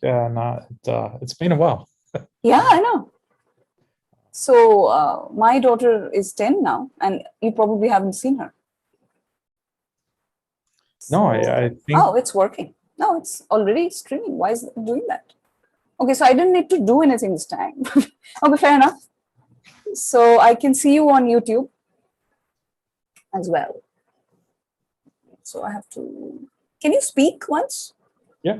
Yeah, no, it's been a while. Yeah, I know. So my daughter is 10 now, and you probably haven't seen her. No, I think. Oh, it's working. No, it's already streaming. Why is it doing that? Okay, so I didn't need to do anything this time. Okay, fair enough. So I can see you on YouTube as well. So I have to. Can you speak once? Yeah.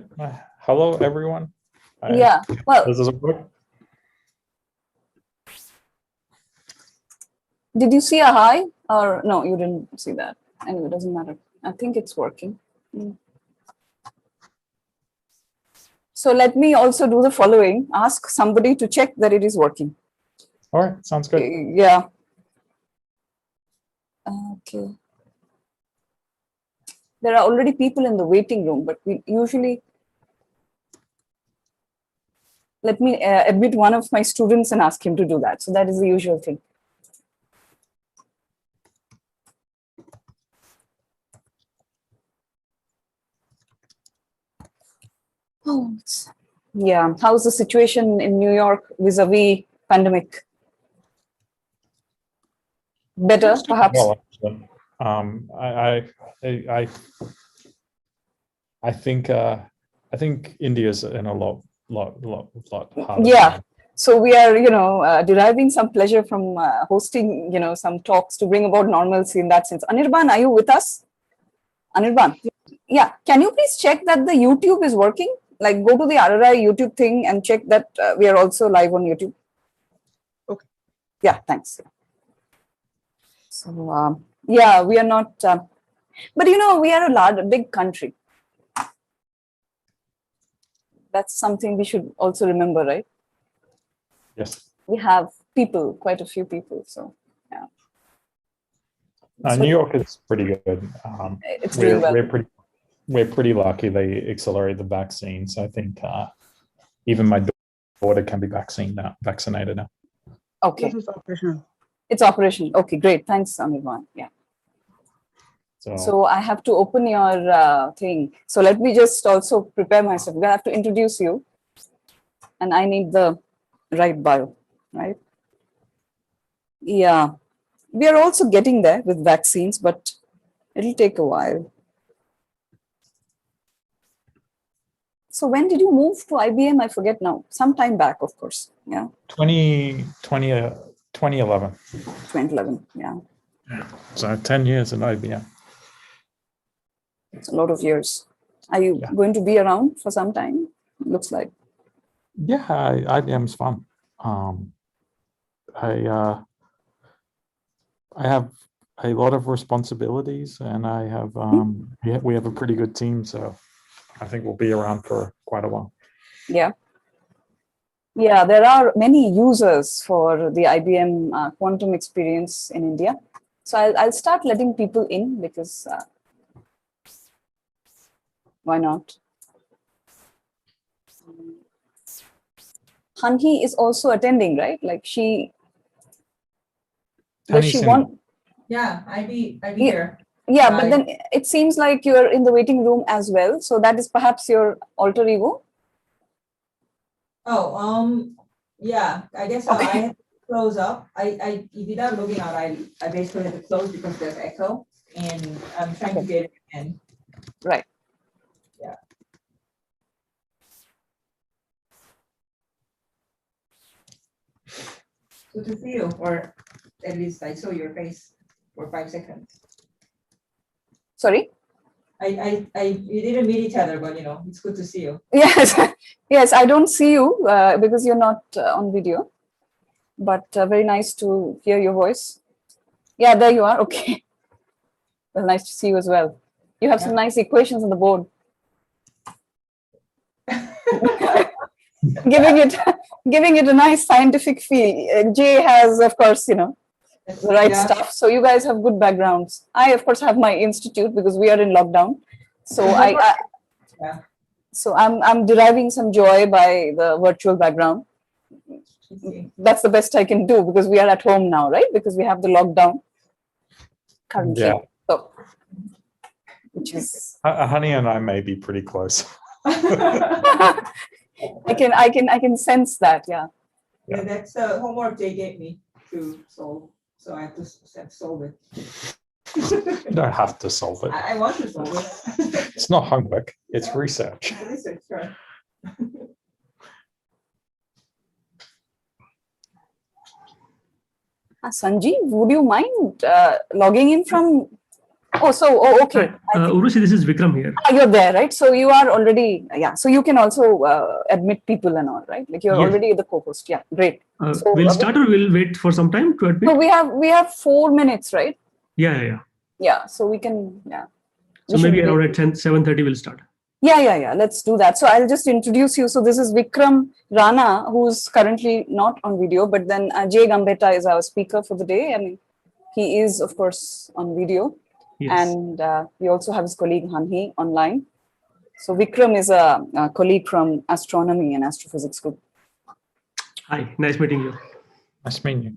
Hello, everyone. Yeah. Well, this is work. Did you see a hi or no? You didn't see that. Anyway, it doesn't matter. I think it's working. So let me also do the following. Ask somebody to check that it is working. All right. Sounds good. Yeah. Okay. There are already people in the waiting room, but we usually. Let me admit one of my students and ask him to do that. So that is the usual thing. Oh, yeah. How's the situation in New York vis-a-vis pandemic? Better, perhaps. Well, I think India's in a lot harder. Yeah. So we are, deriving some pleasure from hosting, some talks to bring about normalcy in that sense. Anirban, are you with us? Anirban, yeah. Can you please check that the YouTube is working? Like, go to the RRI YouTube thing and check that we are also live on YouTube. Okay. Yeah. Thanks. So yeah, we are not. But we are a big country. That's something we should also remember, right? Yes. We have people, quite a few people. So, yeah. New York is pretty good. It's doing well. We're pretty lucky they accelerate the vaccines. I think even my daughter can be vaccinated now. Okay. This is operational. It's operational. Okay, great. Thanks, Anirban. Yeah. So I have to open your thing. So let me just also prepare myself. I have to introduce you. And I need the right bio, right? Yeah. We are also getting there with vaccines, but it'll take a while. So when did you move to IBM? I forget now. Some time back, of course. Yeah. 2011. 2011, yeah. So 10 years in IBM. It's a lot of years. Are you going to be around for some time? Looks like. Yeah, IBM's fun. I have a lot of responsibilities, and I have we have a pretty good team, so I think we'll be around for quite a while. Yeah. Yeah, there are many users for the IBM Quantum experience in India. So I'll start letting people in because why not? Hanhi is also attending, right? Like does she want? Yeah, I'd be here. Yeah, but then it seems like you're in the waiting room as well. So that is perhaps your alter ego. Oh, yeah. I guess okay. I have to close up. Without logging out, I basically have to close because there's echo, and I'm trying to get it in. Right. Yeah. Good to see you, or at least I saw your face for 5 seconds. Sorry? We didn't meet each other, but it's good to see you. Yes, yes. I don't see you because you're not on video, but very nice to hear your voice. Yeah, there you are. Okay. Well, nice to see you as well. You have some nice equations on the board. giving it a nice scientific feel. Jay has, of course, the right stuff. So you guys have good backgrounds. I, of course, have my institute because we are in lockdown. So so I'm deriving some joy by the virtual background. That's the best I can do because we are at home now, right? Because we have the lockdown currently. Yeah. So, which is Honey and I may be pretty close. I can sense that. Yeah. Yeah, that's the homework they gave me to solve. So I have to solve it. You don't have to solve it. I want to solve it. It's not homework, it's research. Research, sure. Sanjeev, would you mind logging in from? Okay. Urushi, this is Vikram here. You're there, right? So you are already, yeah. So you can also admit people and all, right? Like you're Yes. already the co-host. Yeah, great. So, We'll start or we'll wait for some time to admit? No, we have 4 minutes, right? Yeah. Yeah. So we can, yeah. So maybe around at 7:30 we'll start. Yeah. Let's do that. So I'll just introduce you. So this is Vikram Rana, who's currently not on video, but then Jay Gambetta is our speaker for the day. I mean, he is, of course, on video. Yes. And we also have his colleague Hanhi online. So Vikram is a colleague from astronomy and astrophysics group. Hi, nice meeting you. Nice meeting you.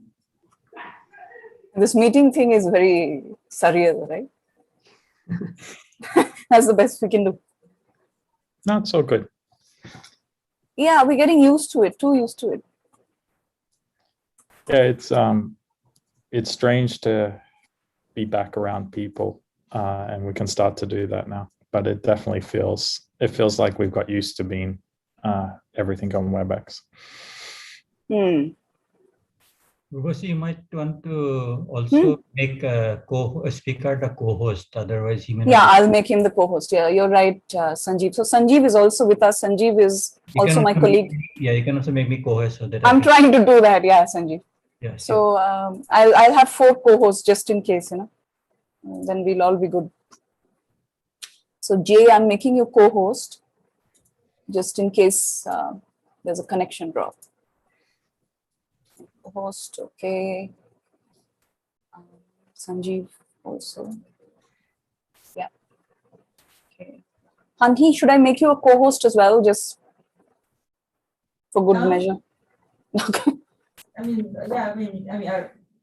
This meeting thing is very surreal, right? That's the best we can do. Not so good. Yeah, we're getting used to it, too used to it. Yeah, it's strange to be back around people, and we can start to do that now. But it definitely feels like we've got used to being everything on WebEx. Because you might want to also make a speaker the co-host, otherwise he may not. Yeah, I'll make him the co-host. Yeah, you're right, Sanjeev. So Sanjeev is also with us. Sanjeev is also my colleague. You can also make me co-host so that I'm trying to do that. Yeah, Sanjeev. Yeah. So I'll have 4 co-hosts just in case, then we'll all be good. So Jay, I'm making you co-host just in case there's a connection drop. Co-host, okay. Sanjeev also. Yeah. Okay. Hanhi, should I make you a co-host as well, just for good measure? Okay. I mean,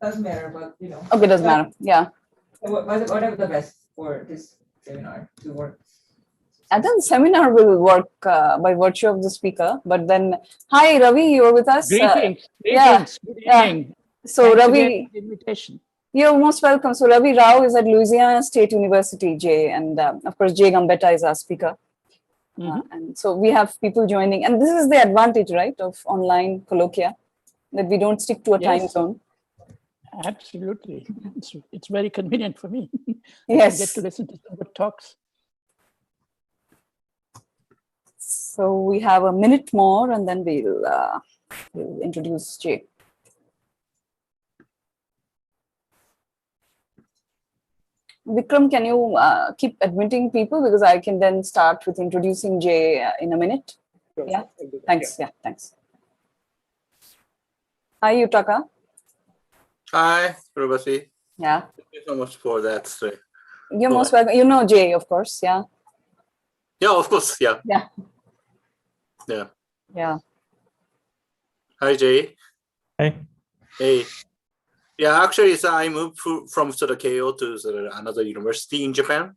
doesn't matter, but Okay, doesn't matter. Yeah. Whatever the best for this seminar to work. I think the seminar will work by virtue of the speaker, but then, hi Ravi, you're with us. Greetings. Yeah. Good evening. So Thanks Ravi, again for the invitation. you're most welcome. So Ravi Rao is at Louisiana State University, Jay, and of course Jay Gambetta is our speaker. And so we have people joining, and this is the advantage, right, of online colloquia, that we don't stick to a time zone. Absolutely. It's very convenient for me. Yes. I get to listen to some good talks. So we have a minute more, and then we'll introduce Jay. Vikram, can you keep admitting people, because I can then start with introducing Jay in a minute. Yeah. Thanks. Yeah. Thanks. Hi, Yutaka. Hi, everybody. Yeah. Thank you so much for that. You're most welcome. You know Jay, of course. Yeah. Yeah, of course. Yeah. Yeah. Yeah. Yeah. Hi, Jay. Hey. Hey. Yeah, actually, I moved from Keio to another university in Japan.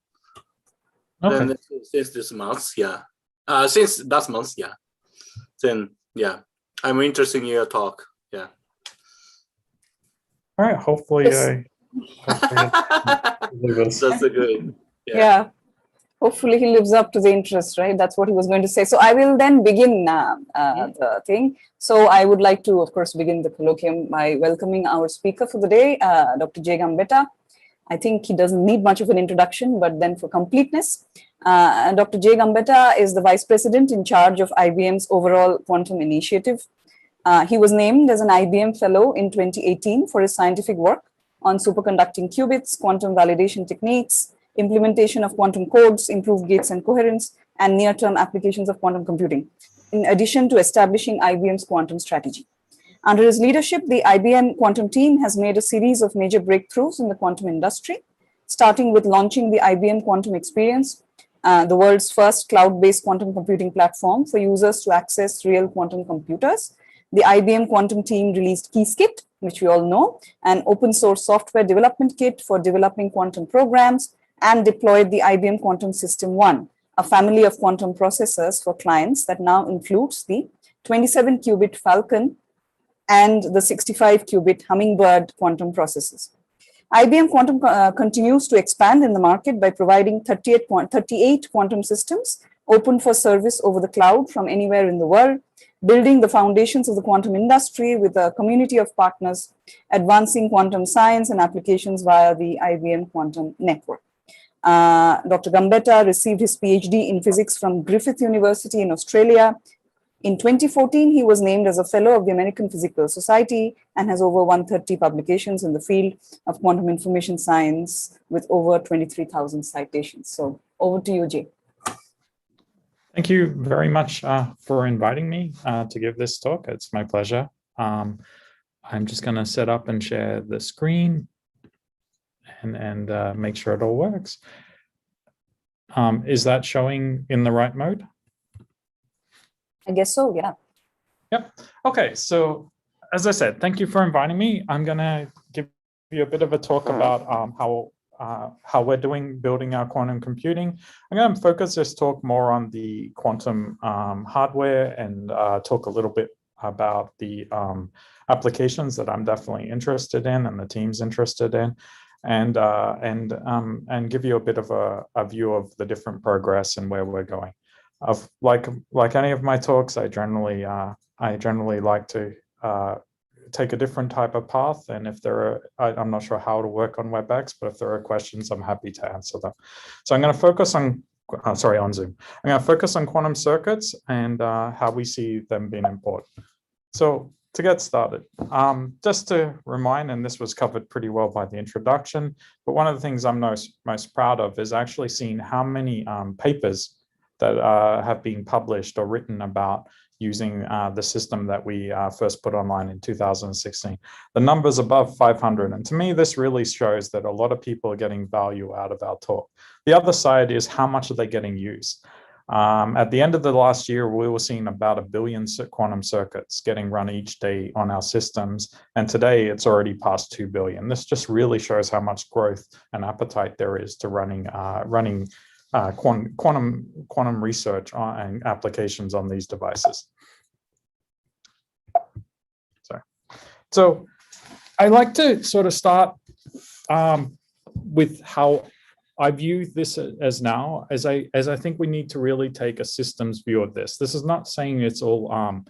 Okay. Then since this month, yeah. Since last month, yeah. Then, yeah. I'm interested in your talk. Yeah. All right. Hopefully, Yes. That's a good. Yeah. Hopefully he lives up to the interest, right? That's what he was going to say. So I will then begin the thing. So I would like to, of course, begin the colloquium by welcoming our speaker for the day, Dr. Jay Gambetta. I think he doesn't need much of an introduction, but then for completeness, Dr. Jay Gambetta is the Vice President in charge of IBM's overall quantum initiative. He was named as an IBM Fellow in 2018 for his scientific work on superconducting qubits, quantum validation techniques, implementation of quantum codes, improved gates and coherence, and near-term applications of quantum computing, in addition to establishing IBM's quantum strategy. Under his leadership, the IBM Quantum team has made a series of major breakthroughs in the quantum industry, starting with launching the IBM Quantum Experience, the world's first cloud-based quantum computing platform for users to access real quantum computers. The IBM Quantum team released Qiskit, which we all know, an open source software development kit for developing quantum programs, and deployed the IBM Quantum System 1, a family of quantum processors for clients that now includes the 27-qubit Falcon and the 65-qubit Hummingbird quantum processors. IBM Quantum continues to expand in the market by providing 38 quantum systems open for service over the cloud from anywhere in the world, building the foundations of the quantum industry with a community of partners, advancing quantum science and applications via the IBM Quantum Network. Dr. Gambetta received his PhD in physics from Griffith University in Australia. In 2014, he was named as a fellow of the American Physical Society and has over 130 publications in the field of quantum information science with over 23,000 citations. So over to you, Jay. Thank you very much for inviting me to give this talk. It's my pleasure. I'm just going to set up and share the screen and make sure it all works. Is that showing in the right mode? I guess so, yeah. Yep. Okay, so as I said, thank you for inviting me. I'm going to give you a bit of a talk about how we're building our quantum computing. I'm going to focus this talk more on the quantum hardware and talk a little bit about the applications that I'm definitely interested in and the team's interested in, and give you a bit of a view of the different progress and where we're going. Like any of my talks, I generally like to take a different type of path, and if there are, I'm not sure how to work on WebEx, but if there are questions, I'm happy to answer them. So I'm going to focus on, on Zoom. I'm going to focus on quantum circuits and how we see them being important. So to get started, just to remind, and this was covered pretty well by the introduction, but one of the things I'm most proud of is actually seeing how many papers that have been published or written about using the system that we first put online in 2016. The number's above 500. And to me, this really shows that a lot of people are getting value out of our talk. The other side is how much are they getting used? At the end of the last year, we were seeing about 1 billion quantum circuits getting run each day on our systems. And today it's already past 2 billion. This just really shows how much growth and appetite there is to running quantum research and applications on these devices. So I like to sort of start with how I view this as now, as I think we need to really take a systems view of this. This is not saying it's all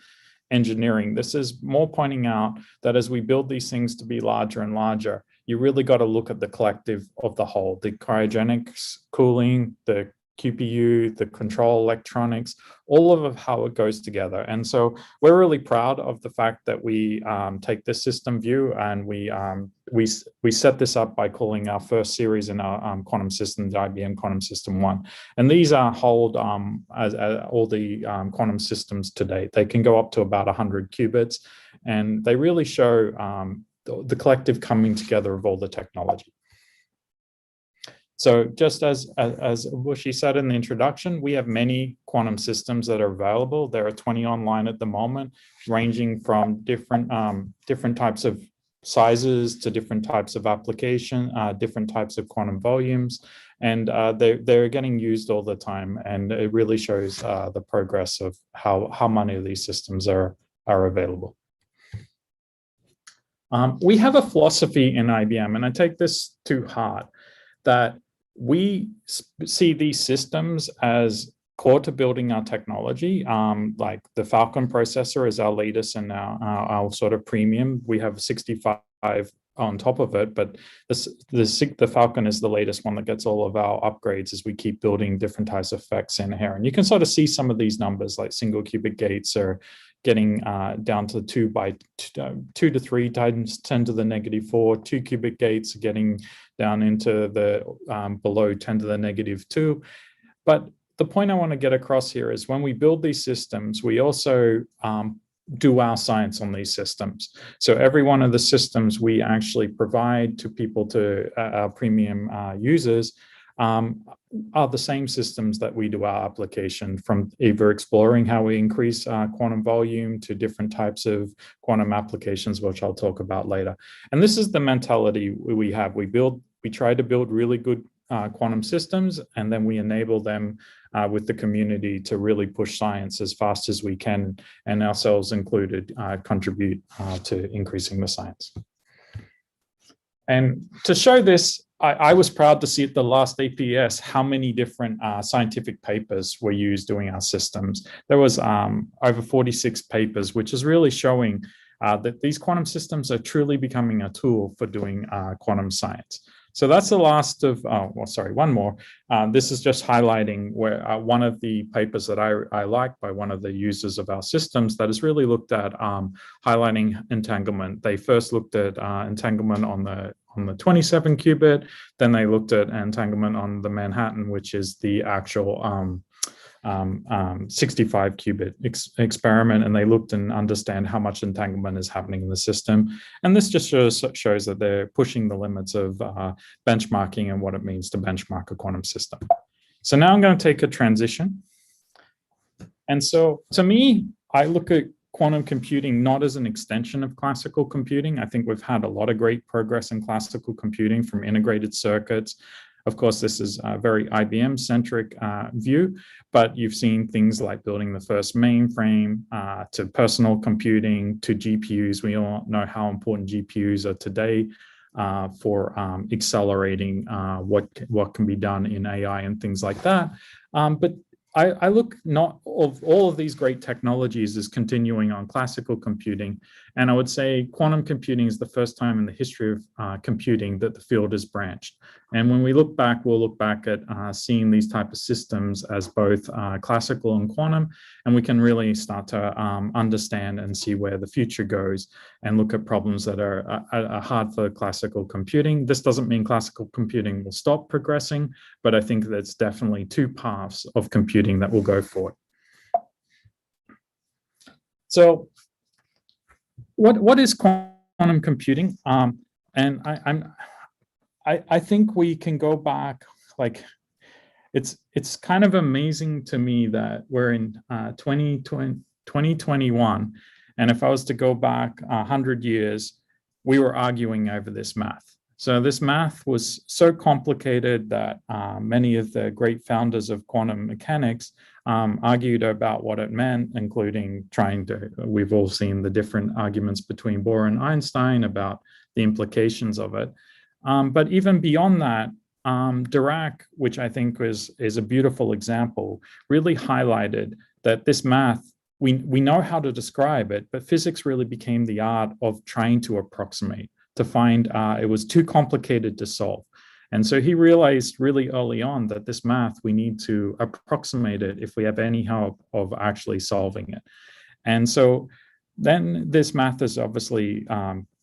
engineering. This is more pointing out that as we build these things to be larger and larger, you really got to look at the collective of the whole, the cryogenics, cooling, the QPU, the control electronics, all of how it goes together. And so we're really proud of the fact that we take this system view, and we set this up by calling our first series in our quantum systems, IBM Quantum System 1. And these hold as all the quantum systems to date. They can go up to about 100 qubits, and they really show the collective coming together of all the technology. So just as Bushi said in the introduction, we have many quantum systems that are available. There are 20 online at the moment, ranging from different types of sizes to different types of application, different types of quantum volumes, and they're getting used all the time. And it really shows the progress of how many of these systems are available. We have a philosophy in IBM, and I take this to heart, that we see these systems as core to building our technology. Like the Falcon processor is our latest and our sort of premium. We have 65 on top of it, but the Falcon is the latest one that gets all of our upgrades as we keep building different types of effects in here. And you can sort of see some of these numbers, like single qubit gates are getting down to 2 to 3 times 10 to the -4. 2 qubit gates are getting down into the below 10 to the -2. But the point I want to get across here is when we build these systems, we also do our science on these systems. So every one of the systems we actually provide to people, to our premium users, are the same systems that we do our application, from either exploring how we increase quantum volume to different types of quantum applications, which I'll talk about later. And this is the mentality we have. We try to build really good quantum systems, and then we enable them with the community to really push science as fast as we can, and ourselves included contribute to increasing the science. And to show this, I was proud to see at the last APS how many different scientific papers were used doing our systems. There was over 46 papers, which is really showing that these quantum systems are truly becoming a tool for doing quantum science. So that's the last of, one more. This is just highlighting where one of the papers that I like by one of the users of our systems that has really looked at highlighting entanglement. They first looked at entanglement on the 27 qubit, then they looked at entanglement on the Manhattan, which is the actual 65 qubit experiment, and they looked and understand how much entanglement is happening in the system. And this just shows that they're pushing the limits of benchmarking and what it means to benchmark a quantum system. So now I'm going to take a transition. And so to me, I look at quantum computing not as an extension of classical computing. I think we've had a lot of great progress in classical computing, from integrated circuits. Of course, this is a very IBM-centric view, but you've seen things like building the first mainframe, to personal computing, to GPUs. We all know how important GPUs are today for accelerating what can be done in AI and things like that. But I look not of all of these great technologies as continuing on classical computing. And I would say quantum computing is the first time in the history of computing that the field is branched. And when we look back, we'll look back at seeing these type of systems as both classical and quantum, and we can really start to understand and see where the future goes and look at problems that are hard for classical computing. This doesn't mean classical computing will stop progressing, but I think that's definitely two paths of computing that will go forward. So what is quantum computing? And I think we can go back, like, it's kind of amazing to me that we're in 2021, and if I was to go back 100 years, we were arguing over this math. So this math was so complicated that many of the great founders of quantum mechanics argued about what it meant, including we've all seen the different arguments between Bohr and Einstein about the implications of it. But even beyond that, Dirac, which I think is a beautiful example, really highlighted that this math, we know how to describe it, but physics really became the art of trying to approximate, to find it was too complicated to solve. And so he realized really early on that this math, we need to approximate it if we have any hope of actually solving it. And so then this math has obviously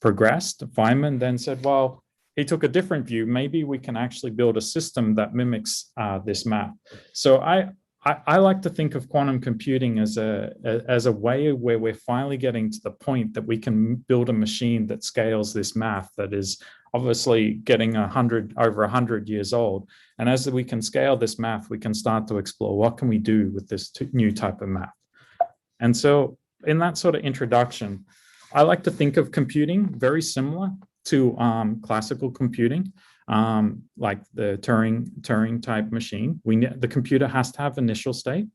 progressed. Feynman then said, well, he took a different view. Maybe we can actually build a system that mimics this math. So I like to think of quantum computing as a way where we're finally getting to the point that we can build a machine that scales this math that is obviously getting over 100 years old. And as we can scale this math, we can start to explore what can we do with this new type of math. And so in that sort of introduction, I like to think of computing very similar to classical computing, like the Turing type machine. The computer has to have initial state.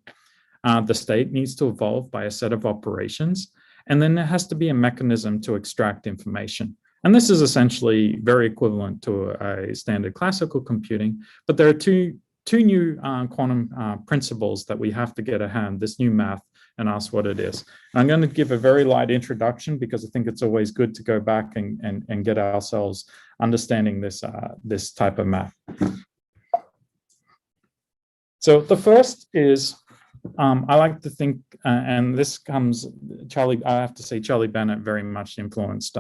The state needs to evolve by a set of operations, and then there has to be a mechanism to extract information. And this is essentially very equivalent to a standard classical computing, but there are two new quantum principles that we have to get a hand, this new math, and ask what it is. And I'm going to give a very light introduction because I think it's always good to go back and get ourselves understanding this type of math. So the first is, I like to think, and this comes, I have to say Charlie Bennett very much influenced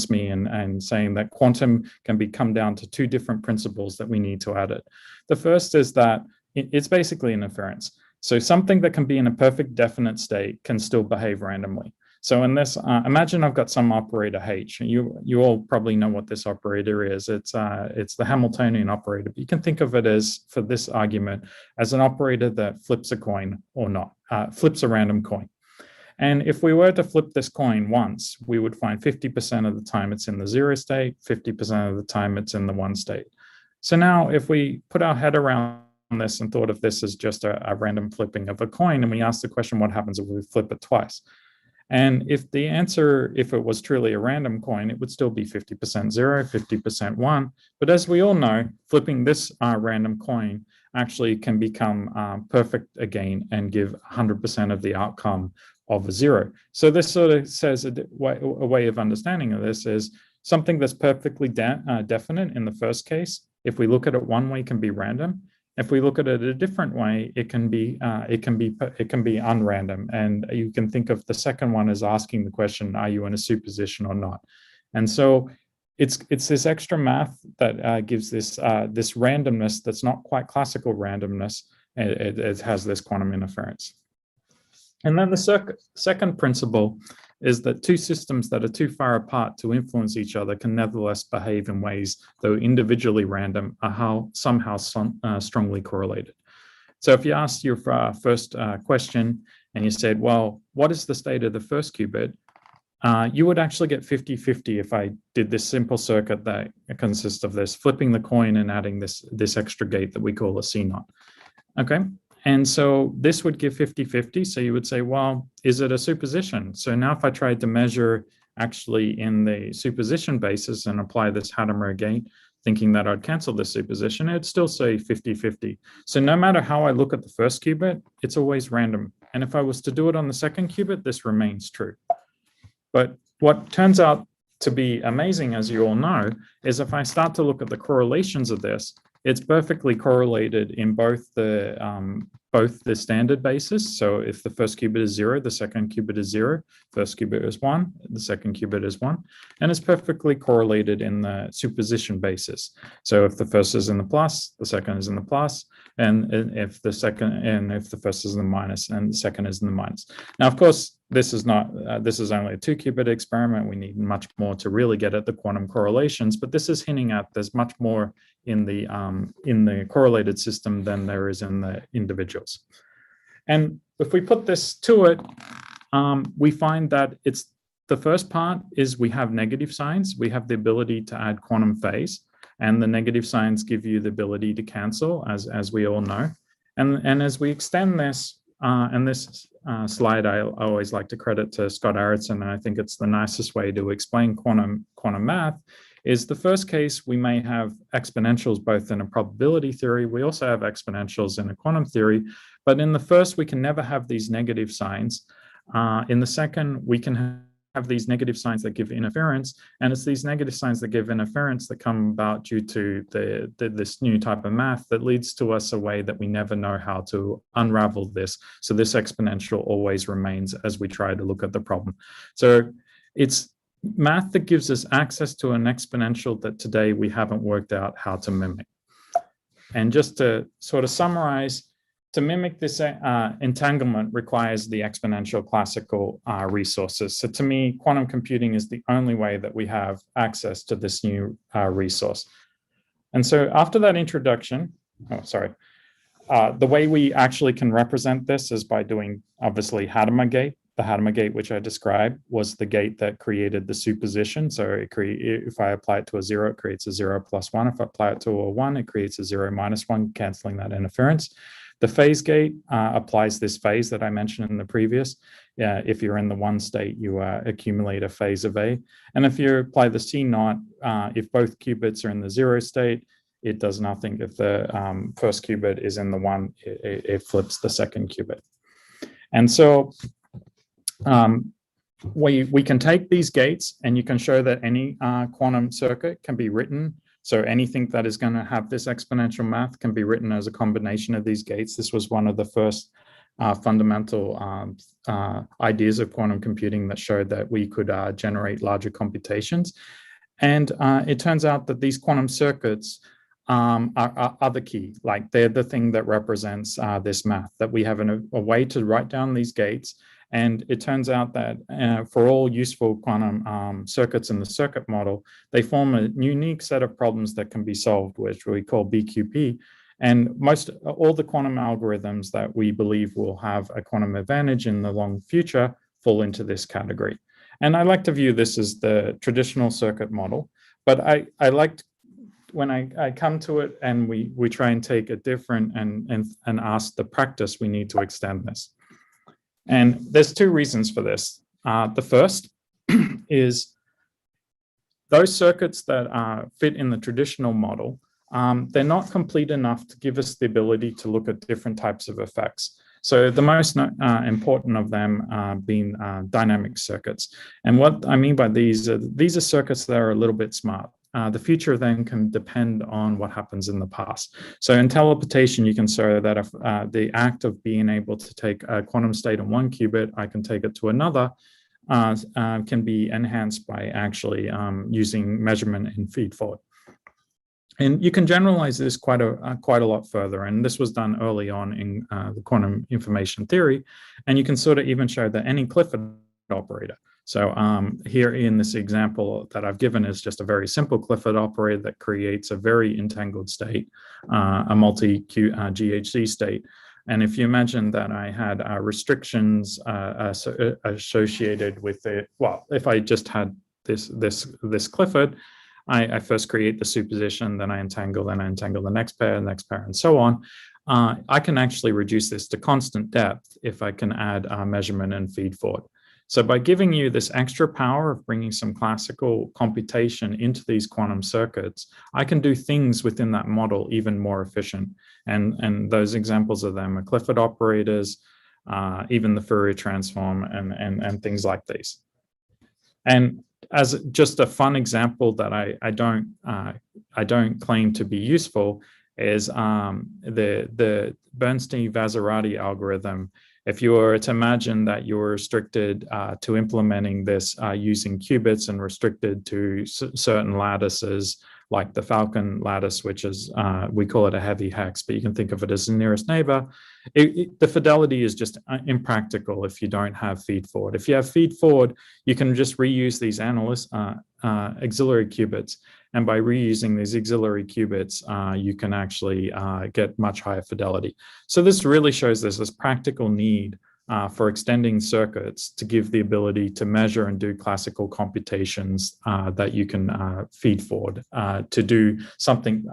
me in saying that quantum can come down to two different principles that we need to add it. The first is that it's basically an inference. So something that can be in a perfect definite state can still behave randomly. So in this, imagine I've got some operator H. You all probably know what this operator is. It's the Hamiltonian operator. But you can think of it as, for this argument, as an operator that flips a coin or not, flips a random coin. And if we were to flip this coin once, we would find 50% of the time it's in the 0 state, 50% of the time it's in the 1 state. So now if we put our head around this and thought of this as just a random flipping of a coin, and we ask the question, what happens if we flip it twice? And if the answer, if it was truly a random coin, it would still be 50% 0, 50% 1. But as we all know, flipping this random coin actually can become perfect again and give 100% of the outcome of a 0. So this sort of says a way of understanding of this is something that's perfectly definite in the first case. If we look at it one way, it can be random. If we look at it a different way, it can be unrandom. And you can think of the second one as asking the question, are you in a superposition or not? And so it's this extra math that gives this this randomness that's not quite classical randomness. It has this quantum interference. And then the second principle is that two systems that are too far apart to influence each other can nevertheless behave in ways, though individually random, are somehow strongly correlated. So if you asked your first question and you said, well, what is the state of the first qubit? You would actually get 50-50 if I did this simple circuit that consists of this, flipping the coin and adding this extra gate that we call a C0. Okay. And so this would give 50-50. So you would say, well, is it a superposition? So now if I tried to measure actually in the superposition basis and apply this Hadamard gate, thinking that I'd cancel this superposition, it'd still say 50-50. So no matter how I look at the first qubit, it's always random. And if I was to do it on the second qubit, this remains true. But what turns out to be amazing, as you all know, is if I start to look at the correlations of this, it's perfectly correlated in both the standard basis. So if the first qubit is 0, the second qubit is 0, first qubit is 1, the second qubit is 1, and it's perfectly correlated in the superposition basis. So if the first is in the plus, the second is in the plus, and if the first is in the minus and the second is in the minus. Now, of course, this is only a 2-qubit experiment. We need much more to really get at the quantum correlations, but this is hinting at there's much more in the correlated system than there is in the individuals. And if we put this to it, we find that the first part is we have negative signs. We have the ability to add quantum phase, and the negative signs give you the ability to cancel, as we all know. And as we extend this, and this slide I always like to credit to Scott Aritzen, and I think it's the nicest way to explain quantum math, is the first case we may have exponentials both in a probability theory. We also have exponentials in a quantum theory, but in the first we can never have these negative signs. In the second, we can have these negative signs that give interference, and it's these negative signs that give interference that come about due to this new type of math that leads to us a way that we never know how to unravel this. So this exponential always remains as we try to look at the problem. So it's math that gives us access to an exponential that today we haven't worked out how to mimic. And just to sort of summarize, to mimic this entanglement requires the exponential classical resources. So to me, quantum computing is the only way that we have access to this new resource. And so after that introduction, the way we actually can represent this is by doing, obviously, Hadamard gate. The Hadamard gate, which I described, was the gate that created the superposition. So if I apply it to a 0, it creates a 0 plus 1. If I apply it to a 1, it creates a 0 minus 1, canceling that interference. The phase gate applies this phase that I mentioned in the previous. If you're in the 1 state, you accumulate a phase of A. And if you apply the C0, if both qubits are in the 0 state, it does nothing. If the first qubit is in the 1, it flips the second qubit. And so we can take these gates, and you can show that any quantum circuit can be written. So anything that is going to have this exponential math can be written as a combination of these gates. This was one of the first fundamental ideas of quantum computing that showed that we could generate larger computations. And it turns out that these quantum circuits are the key. Like, they're the thing that represents this math, that we have a way to write down these gates. And it turns out that for all useful quantum circuits in the circuit model, they form a unique set of problems that can be solved, which we call BQP. And all the quantum algorithms that we believe will have a quantum advantage in the long future fall into this category. And I like to view this as the traditional circuit model, but when I come to it and we try and take a different and ask the practice, we need to extend this. And there's two reasons for this. The first is those circuits that fit in the traditional model, they're not complete enough to give us the ability to look at different types of effects. So the most important of them being dynamic circuits. And what I mean by these are circuits that are a little bit smart. The future then can depend on what happens in the past. So in teleportation, you can show that if the act of being able to take a quantum state in one qubit, I can take it to another, can be enhanced by actually using measurement and feed forward. And you can generalize this quite a lot further. And this was done early on in the quantum information theory. And you can sort of even show that any Clifford operator. So here in this example that I've given is just a very simple Clifford operator that creates a very entangled state, a multi-GHZ state. And if you imagine that I had restrictions associated with it, well, if I just had this Clifford, I first create the superposition, then I entangle the next pair, and so on. I can actually reduce this to constant depth if I can add measurement and feed forward. So by giving you this extra power of bringing some classical computation into these quantum circuits, I can do things within that model even more efficient. And those examples of them are Clifford operators, even the Fourier transform, and things like these. And as just a fun example that I don't claim to be useful is the Bernstein-Vazirati algorithm. If you were to imagine that you were restricted to implementing this using qubits and restricted to certain lattices, like the Falcon lattice, which is, we call it a heavy hex, but you can think of it as the nearest neighbor. The fidelity is just impractical if you don't have feed forward. If you have feed forward, you can just reuse these auxiliary qubits. And by reusing these auxiliary qubits, you can actually get much higher fidelity. So this really shows there's this practical need for extending circuits to give the ability to measure and do classical computations that you can feed forward to do something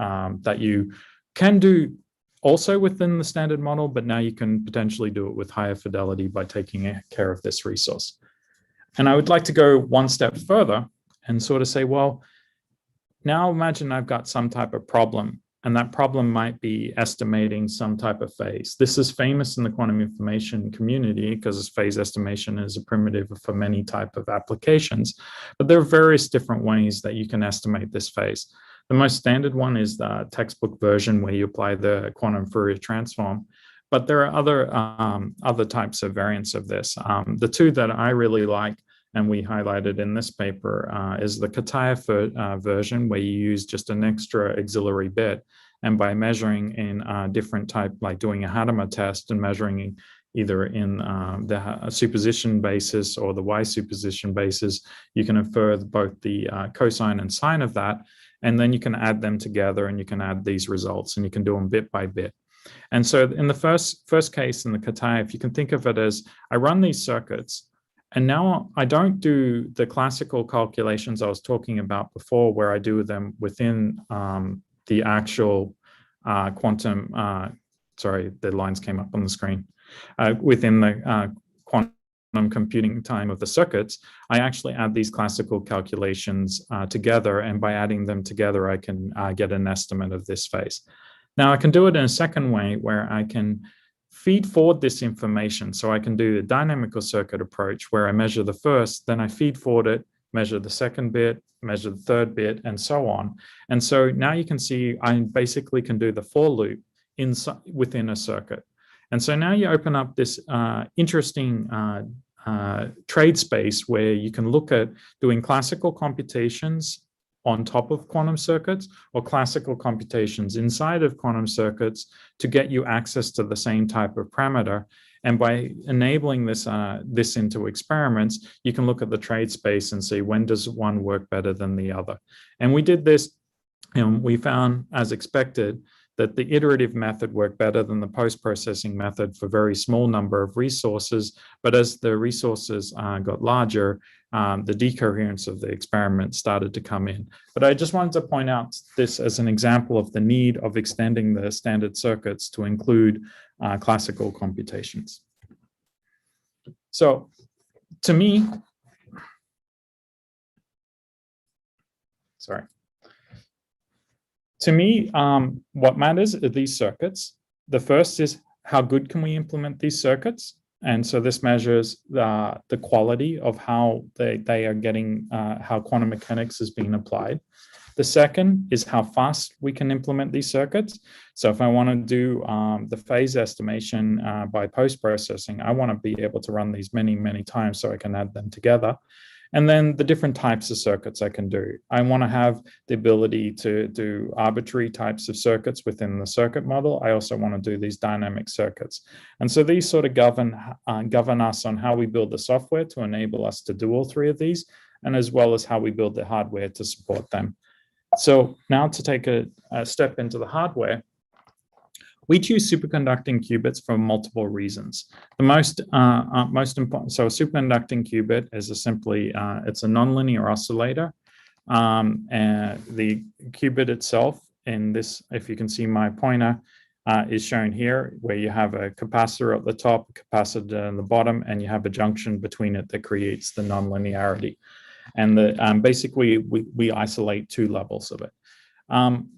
that you can do also within the standard model, but now you can potentially do it with higher fidelity by taking care of this resource. And I would like to go one step further and sort of say, well, now imagine I've got some type of problem, and that problem might be estimating some type of phase. This is famous in the quantum information community because phase estimation is a primitive for many type of applications, but there are various different ways that you can estimate this phase. The most standard one is the textbook version where you apply the quantum Fourier transform, but there are other types of variants of this. The two that I really like, and we highlighted in this paper, is the Kataev version, where you use just an extra auxiliary bit. And by measuring in different type, like doing a Hadamard test and measuring either in the superposition basis or the Y superposition basis, you can infer both the cosine and sine of that. And then you can add them together and you can add these results and you can do them bit by bit. And so in the first case in the Kataev, you can think of it as I run these circuits. And now I don't do the classical calculations I was talking about before, where I do them within the actual quantum, sorry, the lines came up on the screen, within the quantum computing time of the circuits. I actually add these classical calculations together, and by adding them together, I can get an estimate of this phase. Now I can do it in a second way where I can feed forward this information. So I can do the dynamical circuit approach where I measure the first, then I feed forward it, measure the second bit, measure the third bit, and so on. And so now you can see I basically can do the for loop within a circuit. And so now you open up this interesting trade space where you can look at doing classical computations on top of quantum circuits or classical computations inside of quantum circuits to get you access to the same type of parameter. And by enabling this, this into experiments, you can look at the trade space and see when does one work better than the other. And we did this, and we found, as expected, that the iterative method worked better than the post-processing method for very small number of resources. But as the resources got larger, the decoherence of the experiment started to come in. But I just wanted to point out this as an example of the need of extending the standard circuits to include classical computations. So to me, what matters are these circuits. The first is how good can we implement these circuits? And so this measures the quality of how they are getting, how quantum mechanics is being applied. The second is how fast we can implement these circuits. So if I want to do the phase estimation by post-processing, I want to be able to run these many, many times so I can add them together. And then the different types of circuits I can do. I want to have the ability to do arbitrary types of circuits within the circuit model. I also want to do these dynamic circuits. And so these sort of govern us on how we build the software to enable us to do all three of these, and as well as how we build the hardware to support them. So now to take a step into the hardware, we choose superconducting qubits for multiple reasons. The most important, so a superconducting qubit is simply, it's a nonlinear oscillator. And the qubit itself in this, if you can see my pointer, is shown here, where you have a capacitor at the top, a capacitor at the bottom, and you have a junction between it that creates the nonlinearity. And basically, we isolate two levels of it.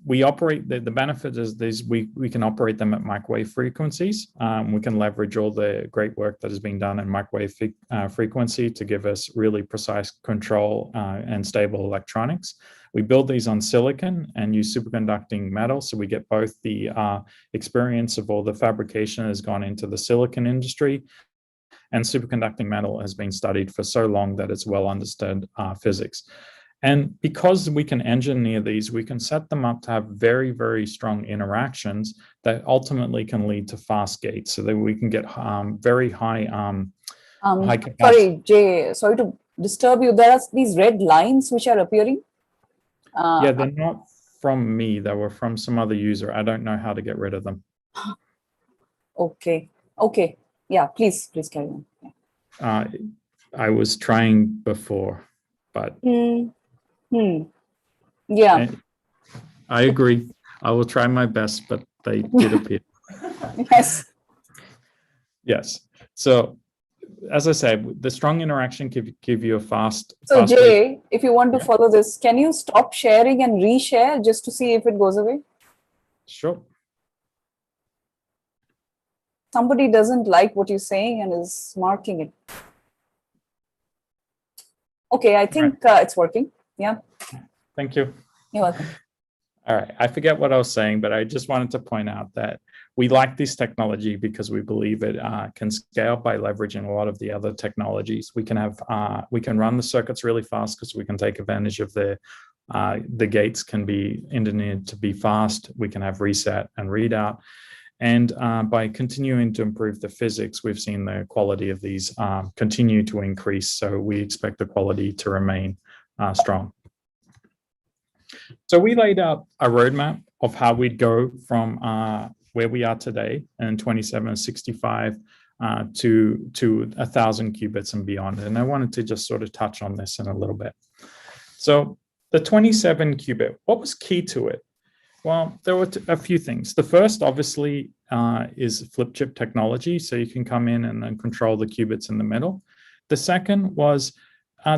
We operate, the benefit is we can operate them at microwave frequencies. We can leverage all the great work that has been done in microwave frequency to give us really precise control and stable electronics. We build these on silicon and use superconducting metal, so we get both the experience of all the fabrication that has gone into the silicon industry, and superconducting metal has been studied for so long that it's well understood physics. And because we can engineer these, we can set them up to have very, very strong interactions that ultimately can lead to fast gates, so that we can get very high, high capacity. Sorry, Jay, sorry to disturb you. There are these red lines which are appearing. Yeah, they're not from me. They were from some other user. I don't know how to get rid of them. Okay. Okay. Yeah, please carry on. Yeah. I was trying before, but yeah, I agree. I will try my best, but they did appear. yes. Yes. So, as I said, the strong interaction give you a fast. So fast Jay, rate. if you want to follow this, can you stop sharing and reshare just to see if it goes away? Sure. Somebody doesn't like what you're saying and is marking it. Okay, I think it's working. Yeah. Thank you. You're welcome. All right. I forget what I was saying, but I just wanted to point out that we like this technology because we believe it can scale by leveraging a lot of the other technologies. We can have we can run the circuits really fast because we can take advantage of the gates can be engineered to be fast. We can have reset and readout. And by continuing to improve the physics, we've seen the quality of these continue to increase. So we expect the quality to remain strong. So we laid out a roadmap of how we'd go from where we are today in 2765 to 1,000 qubits and beyond. And I wanted to just sort of touch on this in a little bit. So the 27 qubit, what was key to it? Well, there were a few things. The first, obviously, is flip chip technology. So you can come in and then control the qubits in the middle. The second was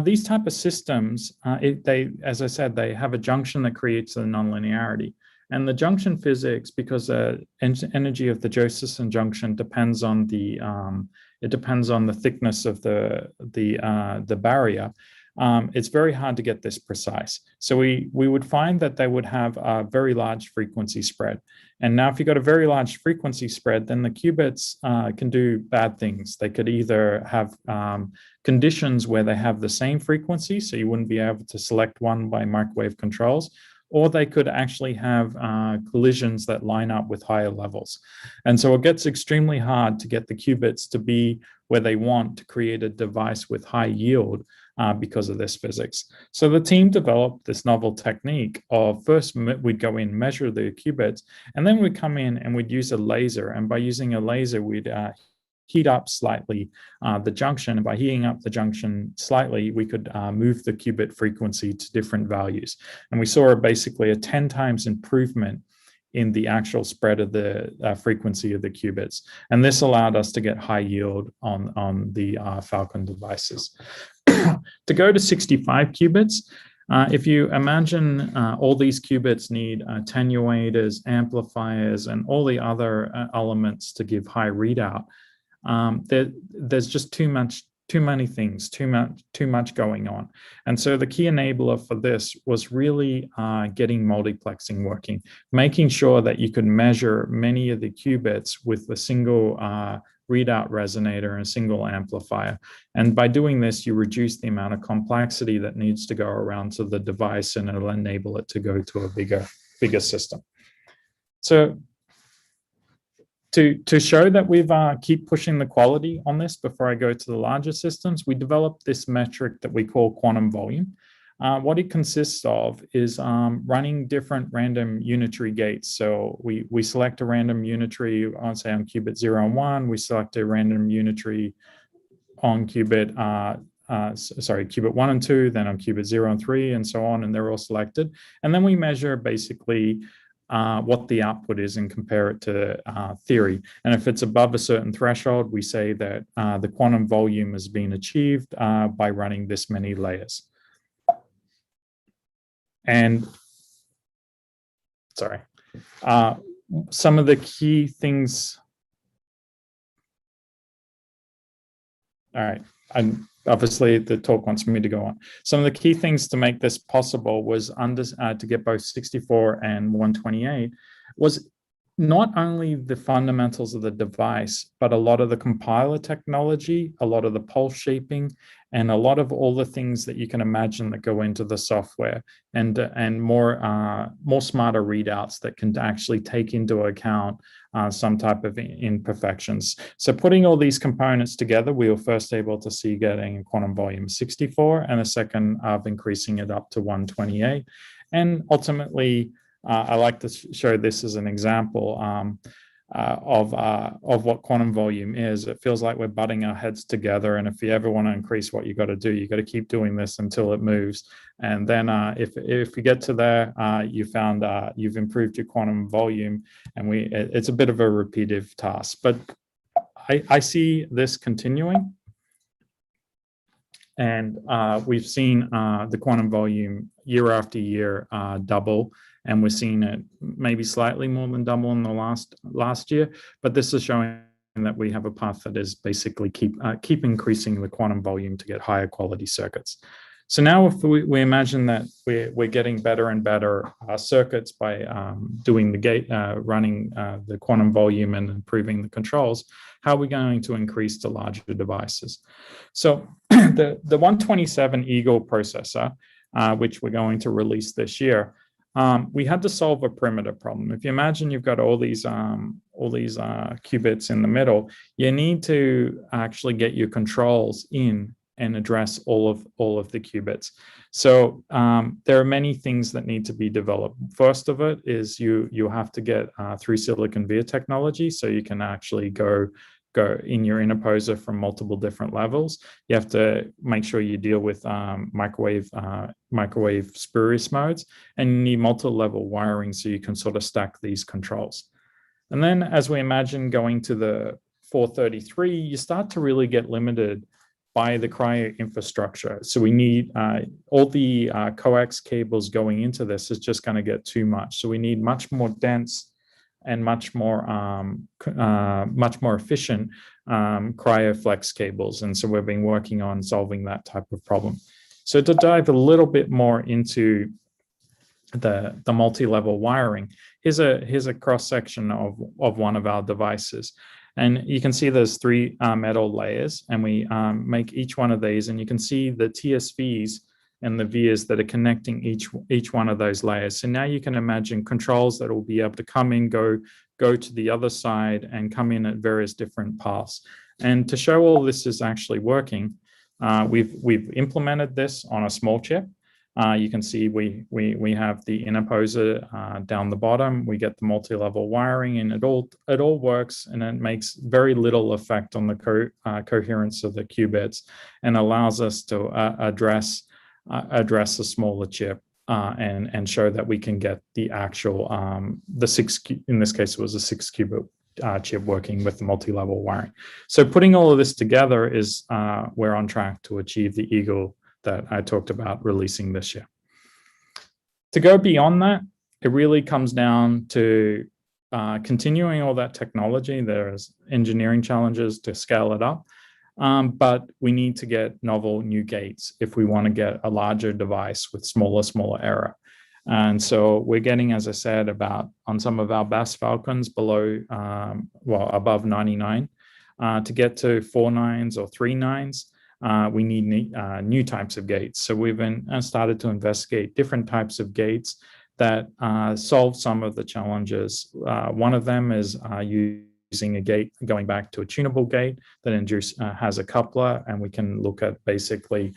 these type of systems, as I said, they have a junction that creates the nonlinearity. And the junction physics, because the energy of the Josephson junction depends on the thickness of the barrier. It's very hard to get this precise. So we would find that they would have a very large frequency spread. And now if you've got a very large frequency spread, then the qubits can do bad things. They could either have conditions where they have the same frequency, so you wouldn't be able to select one by microwave controls, or they could actually have collisions that line up with higher levels. And so it gets extremely hard to get the qubits to be where they want to create a device with high yield because of this physics. So the team developed this novel technique of first we'd go in, measure the qubits, and then we'd come in and we'd use a laser. And by using a laser, we'd heat up slightly the junction. And by heating up the junction slightly, we could move the qubit frequency to different values. And we saw basically a 10 times improvement in the actual spread of the frequency of the qubits. And this allowed us to get high yield on the Falcon devices. To go to 65 qubits, if you imagine all these qubits need attenuators, amplifiers, and all the other elements to give high readout, there's just too many things, too much going on. And so the key enabler for this was really getting multiplexing working, making sure that you could measure many of the qubits with a single readout resonator and a single amplifier. And by doing this, you reduce the amount of complexity that needs to go around to the device, and it'll enable it to go to a bigger system. So to show that we've keep pushing the quality on this before I go to the larger systems, we developed this metric that we call quantum volume. What it consists of is running different random unitary gates. So we select a random unitary on, say, on qubit 0 and 1, we select a random unitary on qubit qubit 1 and 2, then on qubit 0 and 3, and so on, and they're all selected. And then we measure basically what the output is and compare it to theory. And if it's above a certain threshold, we say that the quantum volume has been achieved by running this many layers. And sorry, some of the key things. All right, obviously the talk wants me to go on. Some of the key things to make this possible was to get both 64 and 128 was not only the fundamentals of the device, but a lot of the compiler technology, a lot of the pulse shaping, and a lot of all the things that you can imagine that go into the software, and more smarter readouts that can actually take into account some type of imperfections. So putting all these components together, we were first able to see getting a quantum volume 64 and a second of increasing it up to 128. And ultimately, I like to show this as an example of what quantum volume is. It feels like we're butting our heads together, and if you ever want to increase what you got to do, you got to keep doing this until it moves. And then if you get to there, you found you've improved your quantum volume, and it's a bit of a repetitive task. But I see this continuing, and we've seen the quantum volume year after year double. And we're seeing it maybe slightly more than double in the last year, but this is showing that we have a path that is basically keep increasing the quantum volume to get higher quality circuits. So now if we imagine that we're getting better and better circuits by doing the gate, running the quantum volume and improving the controls, how are we going to increase to larger devices? So the 127 Eagle processor, which we're going to release this year, we had to solve a perimeter problem. If you imagine you've got all these qubits in the middle, you need to actually get your controls in and address all of the qubits. So there are many things that need to be developed. First of it is you have to get through silicon via technology, so you can actually go in your interposer from multiple different levels. You have to make sure you deal with microwave spurious modes, and you need multi-level wiring so you can sort of stack these controls. And then as we imagine going to the 433, you start to really get limited by the cryo infrastructure. So we need all the coax cables going into this is just going to get too much. So we need much more dense and much more efficient cryoflex cables. And so we've been working on solving that type of problem. So to dive a little bit more into the multi-level wiring, here's a cross-section of one of our devices. And you can see there's 3 metal layers, and we make each one of these, and you can see the TSVs and the vias that are connecting each one of those layers. So now you can imagine controls that will be able to come in, go to the other side and come in at various different paths. And to show all this is actually working, we've implemented this on a small chip. You can see we have the interposer down the bottom. We get the multi-level wiring, and it all works, and it makes very little effect on the coherence of the qubits, and allows us to address a smaller chip and show that we can get the actual in this case it was a 6 qubit chip working with the multi-level wiring. So putting all of this together is we're on track to achieve the eagle that I talked about releasing this year. To go beyond that, it really comes down to continuing all that technology. There's engineering challenges to scale it up, but we need to get novel new gates if we want to get a larger device with smaller error. And so we're getting, as I said, about on some of our best Falcons below, above 99. To get to 4 nines or 3 nines, we need new types of gates. So we've started to investigate different types of gates that solve some of the challenges. One of them is using a gate, going back to a tunable gate that has a coupler, and we can look at basically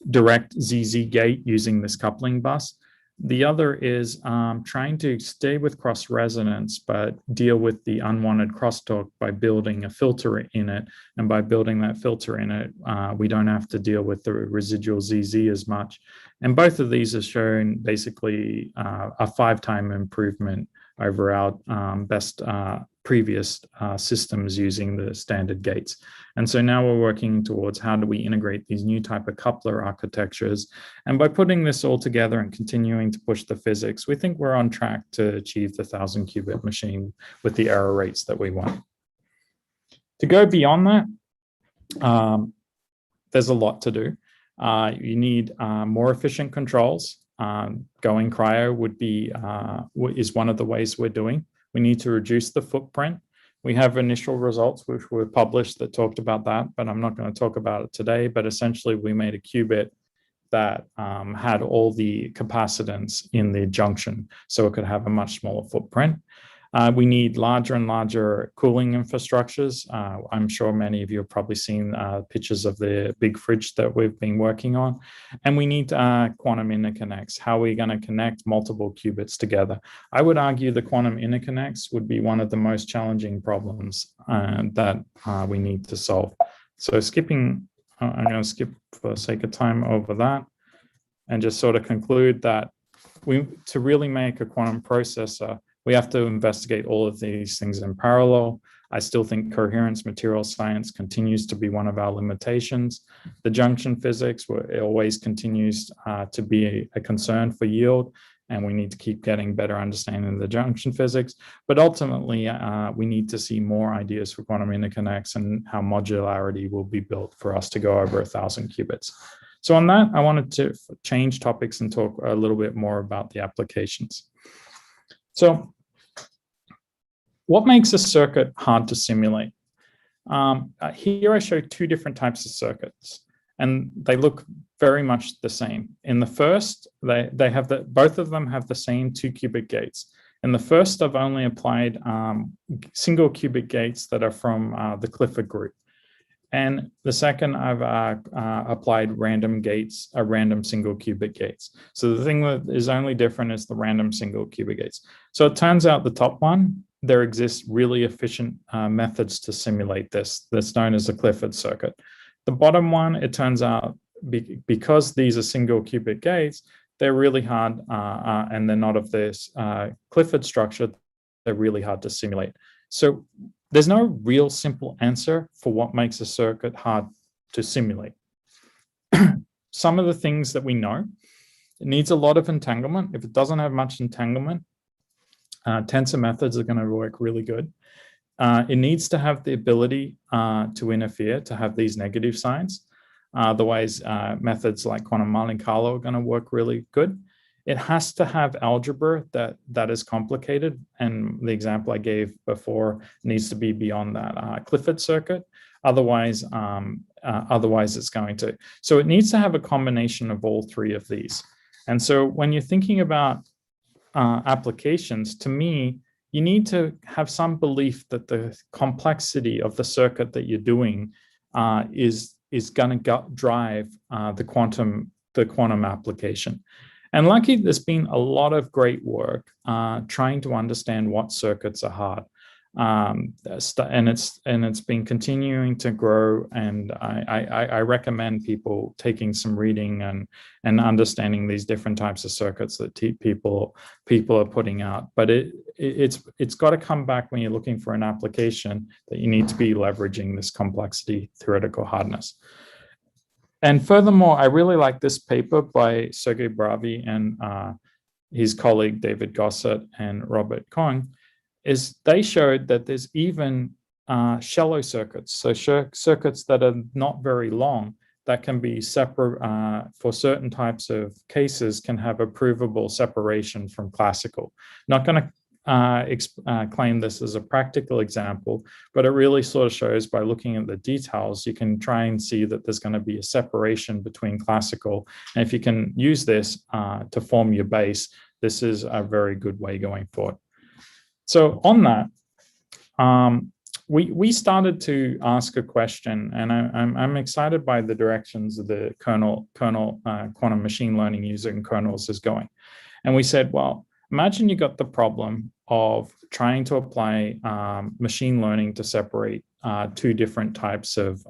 direct ZZ gate using this coupling bus. The other is trying to stay with cross resonance, but deal with the unwanted crosstalk by building a filter in it. And by building that filter in it, we don't have to deal with the residual ZZ as much. And both of these have shown basically a 5-time improvement over our best previous systems using the standard gates. And so now we're working towards how do we integrate these new type of coupler architectures. And by putting this all together and continuing to push the physics, we think we're on track to achieve the 1,000 qubit machine with the error rates that we want. To go beyond that, there's a lot to do. You need more efficient controls. Going cryo is one of the ways we're doing. We need to reduce the footprint. We have initial results which were published that talked about that, but I'm not going to talk about it today. But essentially, we made a qubit that had all the capacitance in the junction, so it could have a much smaller footprint. We need larger and larger cooling infrastructures. I'm sure many of you have probably seen pictures of the big fridge that we've been working on. And we need quantum interconnects. How are we going to connect multiple qubits together? I would argue the quantum interconnects would be one of the most challenging problems that we need to solve. So I'm going to skip for the sake of time over that and just sort of conclude that to really make a quantum processor, we have to investigate all of these things in parallel. I still think coherence material science continues to be one of our limitations. The junction physics always continues to be a concern for yield, and we need to keep getting better understanding of the junction physics. But ultimately, we need to see more ideas for quantum interconnects and how modularity will be built for us to go over 1,000 qubits. So on that, I wanted to change topics and talk a little bit more about the applications. So what makes a circuit hard to simulate? Here I show 2 different types of circuits, and they look very much the same. In the first, both of them have the same 2 qubit gates. In the first, I've only applied single qubit gates that are from the Clifford group. And the second, I've applied random gates, random single qubit gates. So the thing that is only different is the random single qubit gates. So it turns out the top one, there exists really efficient methods to simulate this. That's known as the Clifford circuit. The bottom one, it turns out, because these are single qubit gates, they're really hard and they're not of this Clifford structure, they're really hard to simulate. So there's no real simple answer for what makes a circuit hard to simulate. Some of the things that we know, it needs a lot of entanglement. If it doesn't have much entanglement, tensor methods are going to work really good. It needs to have the ability to interfere, to have these negative signs. Otherwise, methods like quantum Monte Carlo are going to work really good. It has to have algebra that is complicated, and the example I gave before needs to be beyond that Clifford circuit. Otherwise, otherwise it's going to. So it needs to have a combination of all three of these. And so when you're thinking about applications, to me, you need to have some belief that the complexity of the circuit that you're doing is going to drive the quantum application. And lucky, there's been a lot of great work trying to understand what circuits are hard. And it's been continuing to grow, and I recommend people taking some reading and understanding these different types of circuits that people are putting out. But it's got to come back when you're looking for an application that you need to be leveraging this complexity theoretical hardness. And furthermore, I really like this paper by Sergey Bravi and his colleague David Gossett and Robert Kong. Is they showed that there's even shallow circuits, so circuits that are not very long, that can be separate for certain types of cases, can have a provable separation from classical. Not going to claim this as a practical example, but it really sort of shows by looking at the details, you can try and see that there's going to be a separation between classical. And if you can use this to form your base, this is a very good way going forward. So on that, we started to ask a question, and I'm excited by the directions of the kernel quantum machine learning using kernels is going. And we said, well, imagine you got the problem of trying to apply machine learning to separate two different types of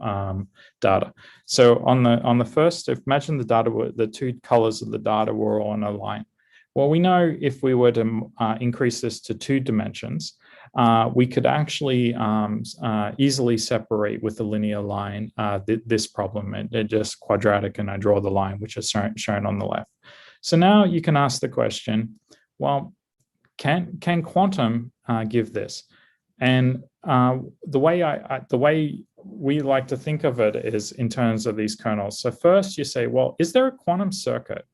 data. So on the first, imagine the two colors of the data were on a line. Well, we know if we were to increase this to 2 dimensions, we could actually easily separate with a linear line this problem. It's just quadratic, and I draw the line, which is shown on the left. So now you can ask the question, well, can quantum give this? And the way we like to think of it is in terms of these kernels. So first you say, well, is there a quantum circuit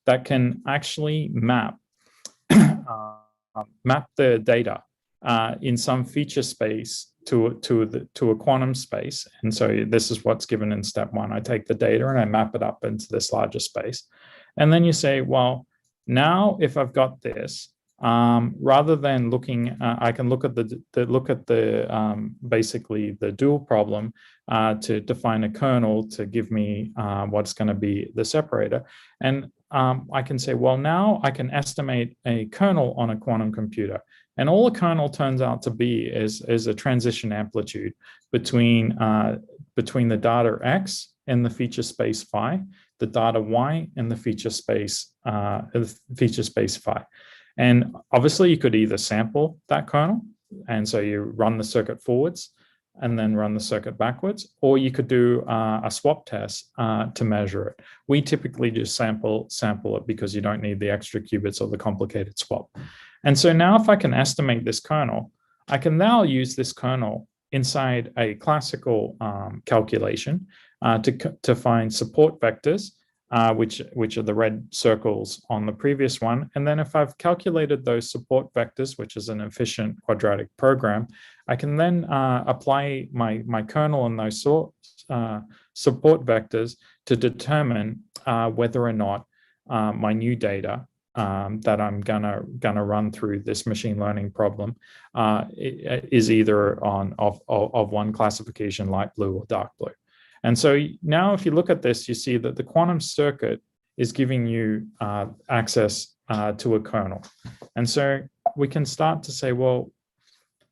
that can actually map the data in some feature space to a quantum space? And so this is what's given in step 1. I take the data and I map it up into this larger space. And then you say, well, now if I've got this, rather than looking, I can look at basically the dual problem to define a kernel to give me what's going to be the separator. And I can say, well, now I can estimate a kernel on a quantum computer. And all a kernel turns out to be is a transition amplitude between the data X in the feature space phi, the data Y in the feature space phi. And obviously you could either sample that kernel, and so you run the circuit forwards and then run the circuit backwards, or you could do a swap test to measure it. We typically just sample it because you don't need the extra qubits or the complicated swap. And so now if I can estimate this kernel, I can now use this kernel inside a classical calculation to find support vectors, which are the red circles on the previous one. And then if I've calculated those support vectors, which is an efficient quadratic program, I can then apply my kernel and those support vectors to determine whether or not my new data that I'm gonna run through this machine learning problem is either of one classification, light blue or dark blue. And so now if you look at this, you see that the quantum circuit is giving you access to a kernel. And so we can start to say, well,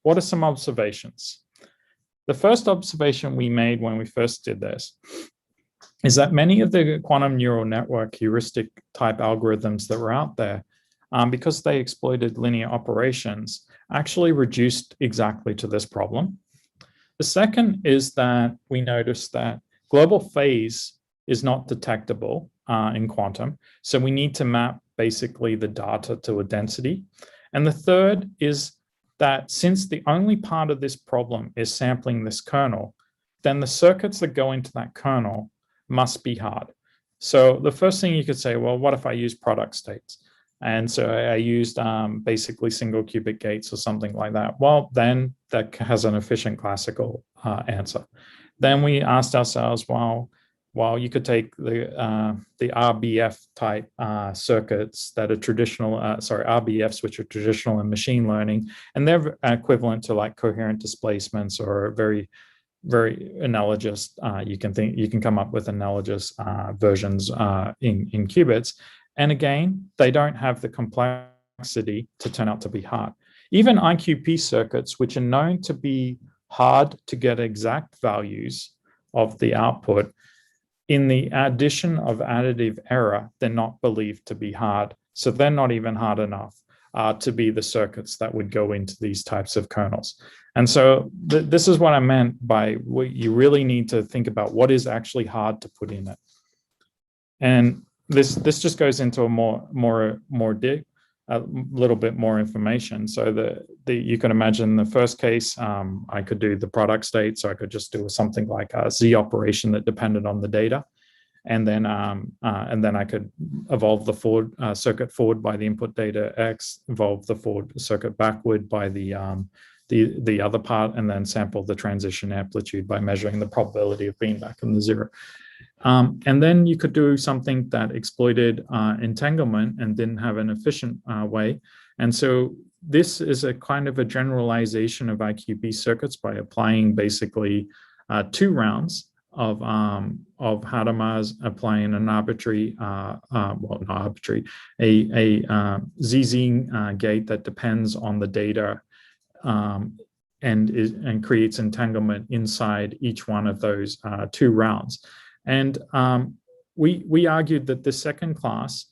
what are some observations? The first observation we made when we first did this is that many of the quantum neural network heuristic type algorithms that were out there, because they exploited linear operations, actually reduced exactly to this problem. The second is that we noticed that global phase is not detectable in quantum. So we need to map basically the data to a density. And the third is that since the only part of this problem is sampling this kernel, then the circuits that go into that kernel must be hard. So the first thing you could say, well, what if I use product states? And so I used basically single qubit gates or something like that. Well, then that has an efficient classical answer. then we asked ourselves, well, you could take the RBF type circuits that are traditional, RBFs, which are traditional in machine learning, and they're equivalent to like coherent displacements or very, very analogous. You can come up with analogous versions in qubits. And again, they don't have the complexity to turn out to be hard. Even IQP circuits, which are known to be hard to get exact values of the output, in the addition of additive error, they're not believed to be hard. So they're not even hard enough to be the circuits that would go into these types of kernels. And so this is what I meant by what you really need to think about what is actually hard to put in it. And this just goes into a little bit more information. So you can imagine the first case, I could do the product state. So I could just do something like a Z operation that depended on the data. And then I could evolve the circuit forward by the input data X, evolve the forward circuit backward by the other part, and then sample the transition amplitude by measuring the probability of being back in the zero. And then you could do something that exploited entanglement and didn't have an efficient way. And so this is a kind of a generalization of IQP circuits by applying basically 2 rounds of Hadamard's applying an arbitrary, a ZZ gate that depends on the data and creates entanglement inside each one of those 2 rounds. And we argued that this second class,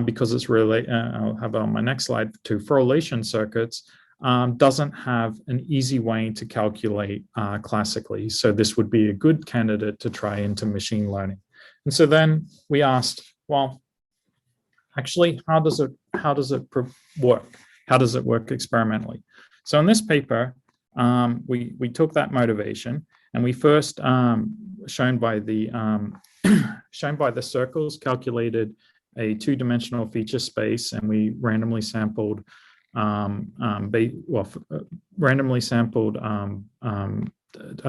because it's really, I'll have it on my next slide, to correlation circuits, doesn't have an easy way to calculate classically. So this would be a good candidate to try into machine learning. And so then we asked, well, actually, how does it work? How does it work experimentally? So in this paper, we took that motivation and we first shown by the circles, calculated a 2-dimensional feature space, and we randomly sampled I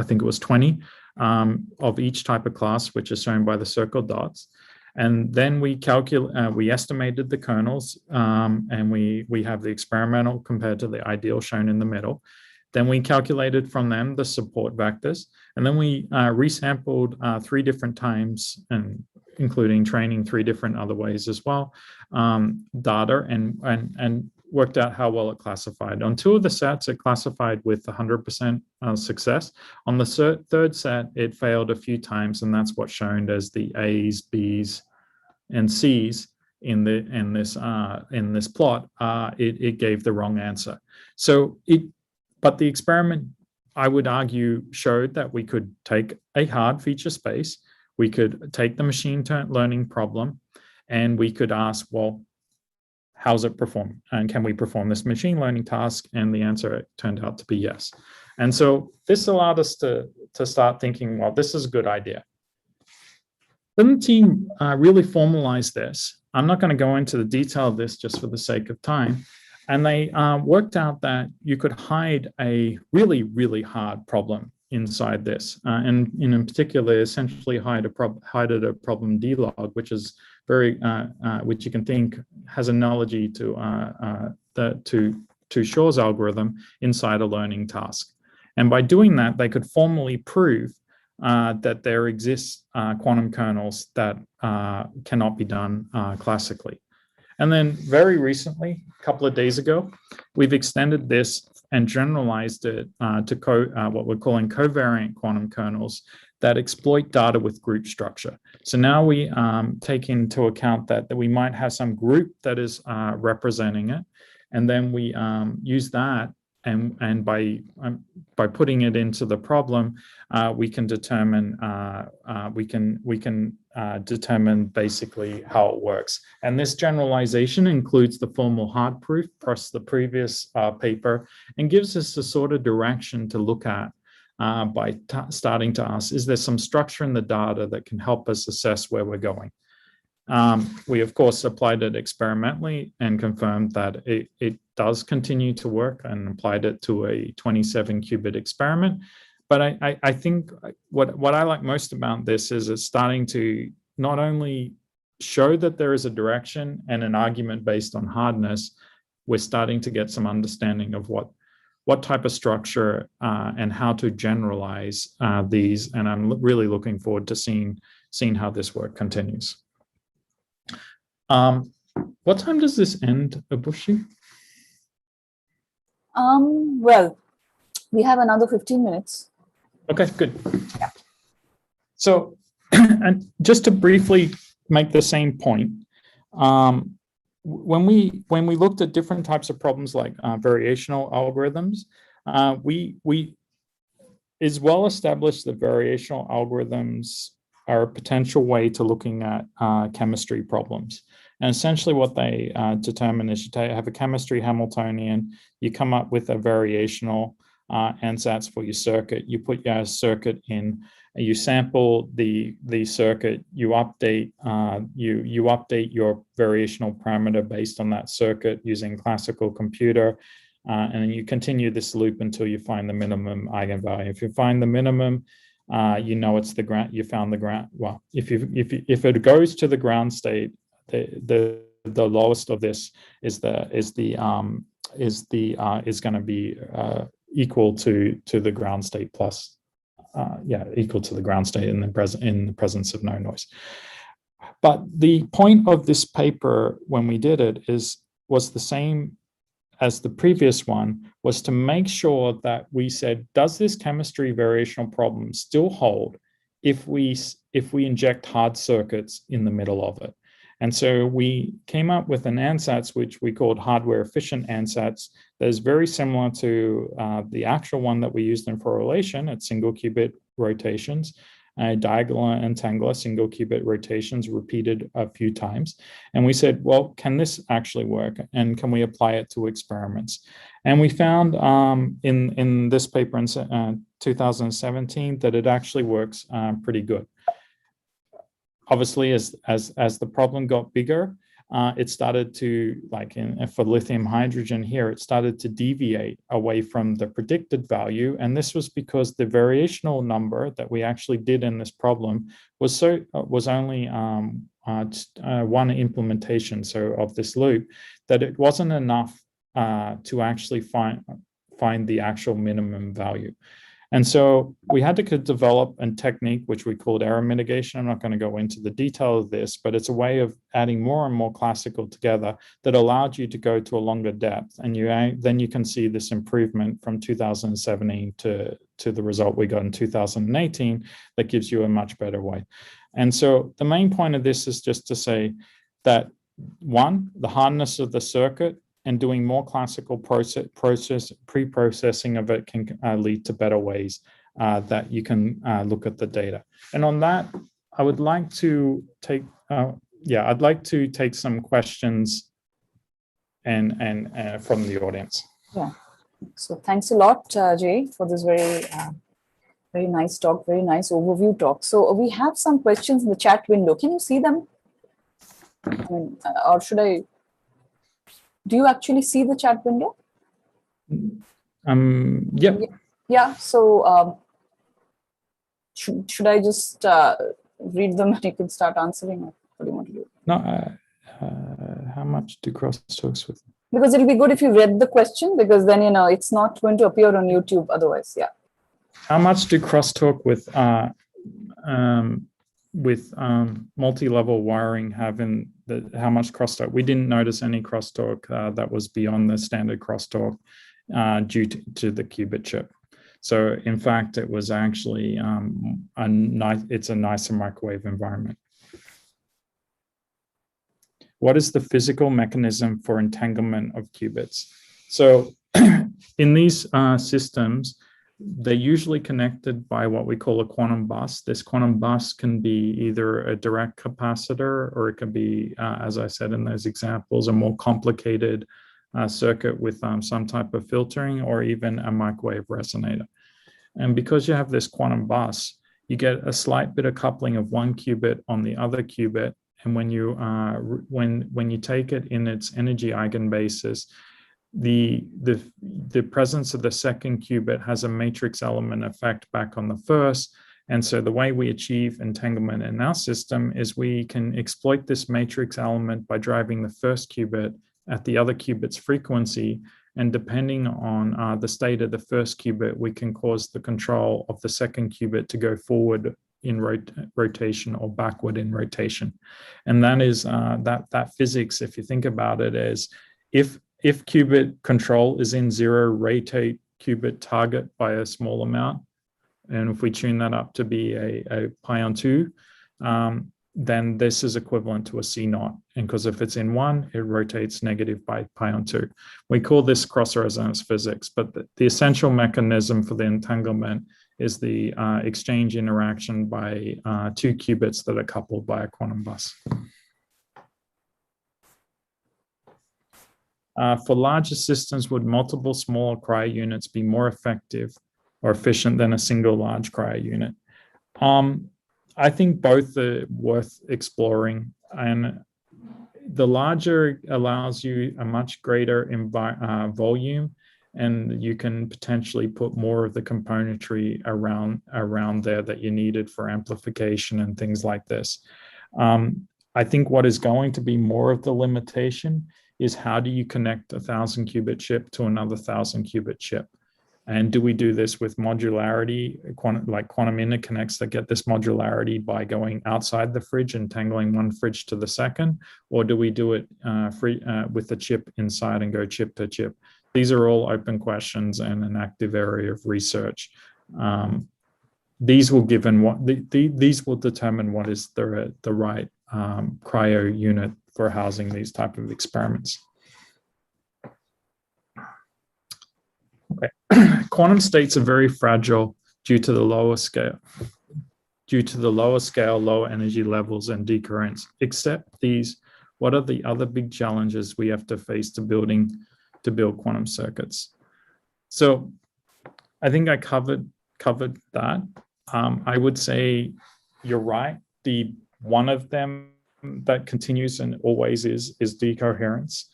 think it was 20 of each type of class, which is shown by the circle dots. And then we estimated the kernels, and we have the experimental compared to the ideal shown in the middle. Then we calculated from them the support vectors, and then we resampled 3 different times, and including training 3 different other ways as well, data, and worked out how well it classified. On 2 of the sets, it classified with 100% success. On the third set, it failed a few times, and that's what's shown as the A's, B's, and C's in this plot. It gave the wrong answer. But the experiment, I would argue, showed that we could take a hard feature space, we could take the machine learning problem, and we could ask, well, how's it perform? And can we perform this machine learning task? And the answer turned out to be yes. And so this allowed us to start thinking, well, this is a good idea. Then the team really formalized this. I'm not going to go into the detail of this just for the sake of time. And they worked out that you could hide a really, really hard problem inside this. And in particular, essentially hide a problem D-log, which is very, which you can think has analogy to Shor's algorithm inside a learning task. And by doing that, they could formally prove that there exists quantum kernels that cannot be done classically. And then very recently, a couple of days ago, we've extended this and generalized it to what we're calling covariant quantum kernels that exploit data with group structure. So now we take into account that we might have some group that is representing it, and then we use that, and by putting it into the problem, we can determine determine basically how it works. And this generalization includes the formal hard proof plus the previous paper, and gives us the sort of direction to look at by starting to ask, is there some structure in the data that can help us assess where we're going? We, of course, applied it experimentally and confirmed that it does continue to work, and applied it to a 27 qubit experiment. but I think what I like most about this is it's starting to not only show that there is a direction and an argument based on hardness, we're starting to get some understanding of what type of structure and how to generalize these. And I'm really looking forward to seeing how this work continues. What time does this end, Ibushi? Well, we have another 15 minutes. Okay, good. Yeah. So, and just to briefly make the same point, when we looked at different types of problems like variational algorithms, it's well established that variational algorithms are a potential way to looking at chemistry problems. And essentially what they determine is you have a chemistry Hamiltonian, you come up with a variational ansatz for your circuit, you put your circuit in, you sample the circuit, you update you update your variational parameter based on that circuit using classical computer, and then you continue this loop until you find the minimum eigenvalue. If you find the minimum, you know it's the ground. You found the ground. Well, if it goes to the ground state, the lowest of this is going to be equal to the ground state plus, equal to the ground state in the presence of no noise. But the point of this paper when we did it was the same as the previous one, was to make sure that we said, does this chemistry variational problem still hold if we inject hard circuits in the middle of it? And so we came up with an ansatz, which we called hardware efficient ansatz, that is very similar to the actual one that we used in correlation at single qubit rotations, diagonal and entangle single qubit rotations repeated a few times. And we said, well, can this actually work? And can we apply it to experiments? And we found in this paper in 2017 that it actually works pretty good. Obviously, as the problem got bigger, it started to, like for lithium hydrogen here, it started to deviate away from the predicted value. And this was because the variational number that we actually did in this problem was only one implementation of this loop, that it wasn't enough to actually find the actual minimum value. And so we had to develop a technique which we called error mitigation. I'm not going to go into the detail of this, but it's a way of adding more and more classical together that allowed you to go to a longer depth. And then you can see this improvement from 2017 to the result we got in 2018 that gives you a much better way. And so the main point of this is just to say that, one, the hardness of the circuit and doing more classical pre-processing of it can lead to better ways that you can look at the data. And on that, I would like to take, I'd like to take some questions and from the audience. Yeah. So thanks a lot, Jay, for this very nice talk, very nice overview talk. So we have some questions in the chat window. Can you see them? I mean, or should I? Do you actually see the chat window? Yep. Yeah. So should I just read them and you can start answering? What do you want to do? No. How much do crosstalks with? Because it'll be good if you read the question, because then it's not going to appear on YouTube otherwise. Yeah. How much do crosstalk with multi-level wiring have in how much crosstalk? We didn't notice any crosstalk that was beyond the standard crosstalk due to the qubit chip. So in fact, it was actually it's a nicer microwave environment. What is the physical mechanism for entanglement of qubits? So in these systems, they're usually connected by what we call a quantum bus. This quantum bus can be either a Dirac capacitor, or it can be, as I said in those examples, a more complicated circuit with some type of filtering, or even a microwave resonator. And because you have this quantum bus, you get a slight bit of coupling of one qubit on the other qubit. And when you take it in its energy eigenbasis, the presence of the second qubit has a matrix element effect back on the first. And so the way we achieve entanglement in our system is we can exploit this matrix element by driving the first qubit at the other qubit's frequency. And depending on the state of the first qubit, we can cause the control of the second qubit to go forward in rotation or backward in rotation. And that is that physics, if you think about it, is if qubit control is in zero, rotate qubit target by a small amount, and if we tune that up to be a pi on 2, then this is equivalent to a C naught. And because if it's in 1, it rotates negative by pi on 2. We call this cross-resonance physics, but the essential mechanism for the entanglement is the exchange interaction by 2 qubits that are coupled by a quantum bus. For larger systems, would multiple smaller cryo units be more effective or efficient than a single large cryo unit? I think both are worth exploring, and the larger allows you a much greater volume, and you can potentially put more of the componentry around there that you needed for amplification and things like this. I think what is going to be more of the limitation is how do you connect a 1,000 qubit chip to another 1,000 qubit chip? And do we do this with modularity, like quantum interconnects that get this modularity by going outside the fridge, entangling one fridge to the second? Or do we do it with the chip inside and go chip to chip? These are all open questions and an active area of research. These will determine what is the right cryo unit for housing these type of experiments. Okay. Quantum states are very fragile due to the lower scale, lower energy levels and decoherence. Except these, what are the other big challenges we have to face to build quantum circuits? So I think I covered that. I would say you're right. One of them that continues and always is decoherence,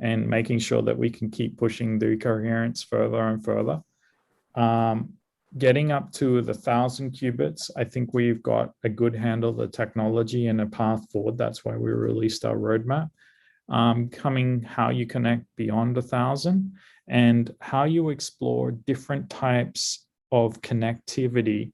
and making sure that we can keep pushing decoherence further and further. Getting up to the 1,000 qubits, I think we've got a good handle of the technology and a path forward. That's why we released our roadmap. How you connect beyond 1,000 and how you explore different types of connectivity.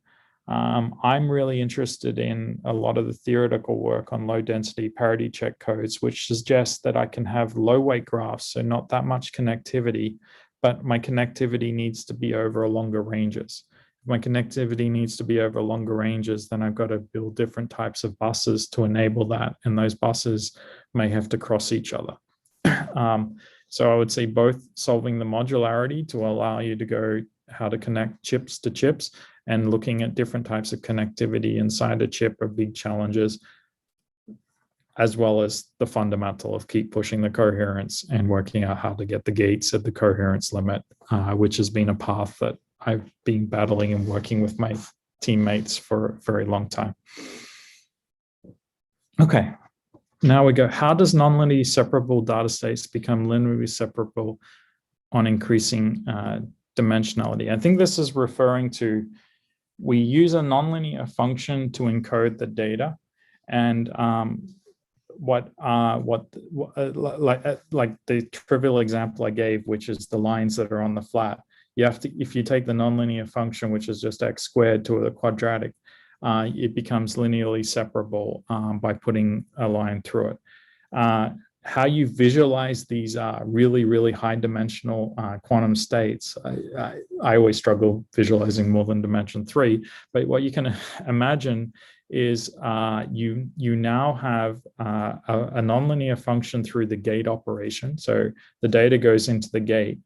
I'm really interested in a lot of the theoretical work on low density parity check codes, which suggests that I can have low weight graphs, so not that much connectivity, but my connectivity needs to be over longer ranges. If my connectivity needs to be over longer ranges, then I've got to build different types of buses to enable that, and those buses may have to cross each other. So I would say both solving the modularity to allow you to go how to connect chips to chips, and looking at different types of connectivity inside a chip are big challenges, as well as the fundamental of keep pushing the coherence and working out how to get the gates at the coherence limit, which has been a path that I've been battling and working with my teammates for a very long time. Okay, now we go. How does nonlinearly separable data states become linearly separable on increasing dimensionality? I think this is referring to, we use a nonlinear function to encode the data, and like the trivial example I gave, which is the lines that are on the flat. You have to, if you take the nonlinear function, which is just x squared to the quadratic, it becomes linearly separable by putting a line through it. How you visualize these really, really high dimensional quantum states, I always struggle visualizing more than dimension 3, but what you can imagine is you now have a nonlinear function through the gate operation. So the data goes into the gate,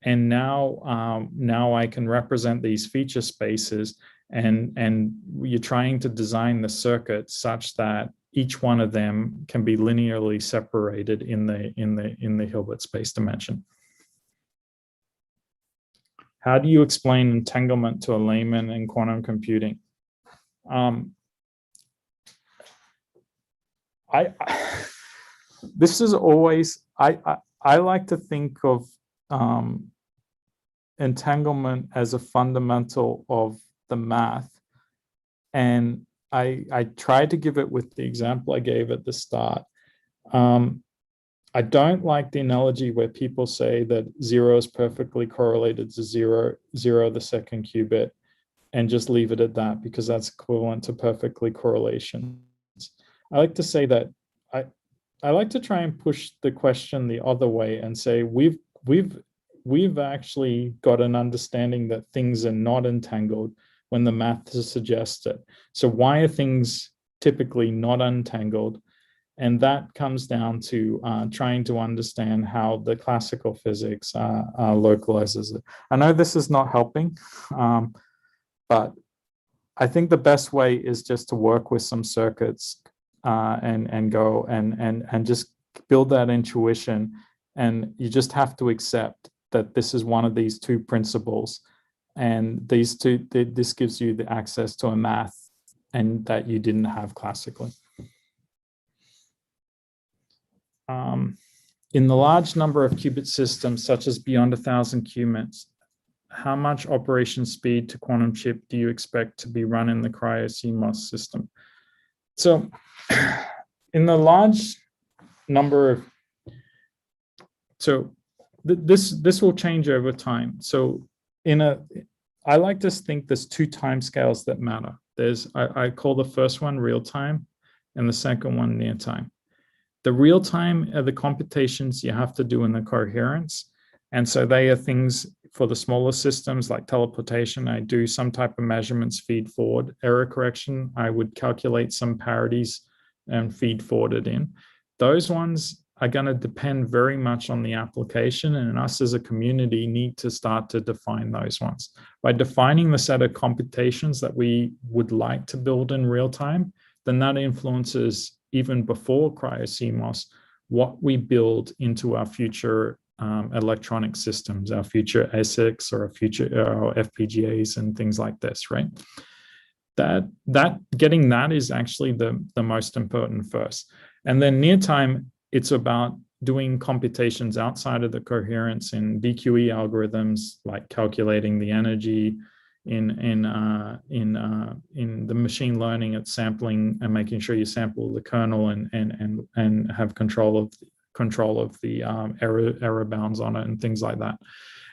and now I can represent these feature spaces, and you're trying to design the circuit such that each one of them can be linearly separated in the Hilbert space dimension. How do you explain entanglement to a layman in quantum computing? This is always, I like to think of entanglement as a fundamental of the math. And I tried to give it with the example I gave at the start. I don't like the analogy where people say that 0 is perfectly correlated to 0, the second qubit, and just leave it at that, because that's equivalent to perfectly correlations. I like to say that I like to try and push the question the other way and say we've actually got an understanding that things are not entangled when the math suggests it. So why are things typically not entangled? And that comes down to trying to understand how the classical physics localizes it. I know this is not helping, but I think the best way is just to work with some circuits and go and just build that intuition. And you just have to accept that this is one of these two principles. And this gives you the access to a math and that you didn't have classically. In the large number of qubit systems, such as beyond 1,000 qubits, how much operation speed to quantum chip do you expect to be run in the cryo-CMOS system? So in the large number of, this will change over time. So I like to think there's two time scales that matter. I call the first one real time and the second one near time. The real time are the computations you have to do in the coherence. And so they are things for the smaller systems like teleportation. I do some type of measurements, feed forward. Error correction, I would calculate some parities and feed forward it in. Those ones are going to depend very much on the application, and us as a community need to start to define those ones. By defining the set of computations that we would like to build in real time, then that influences, even before cryo-CMOS, what we build into our future electronic systems, our future ASICs or our FPGAs and things like this, right? Getting that is actually the most important first. And then near time, it's about doing computations outside of the coherence in DQE algorithms, like calculating the energy in the machine learning, it's sampling and making sure you sample the kernel and have control of the error bounds on it and things like that.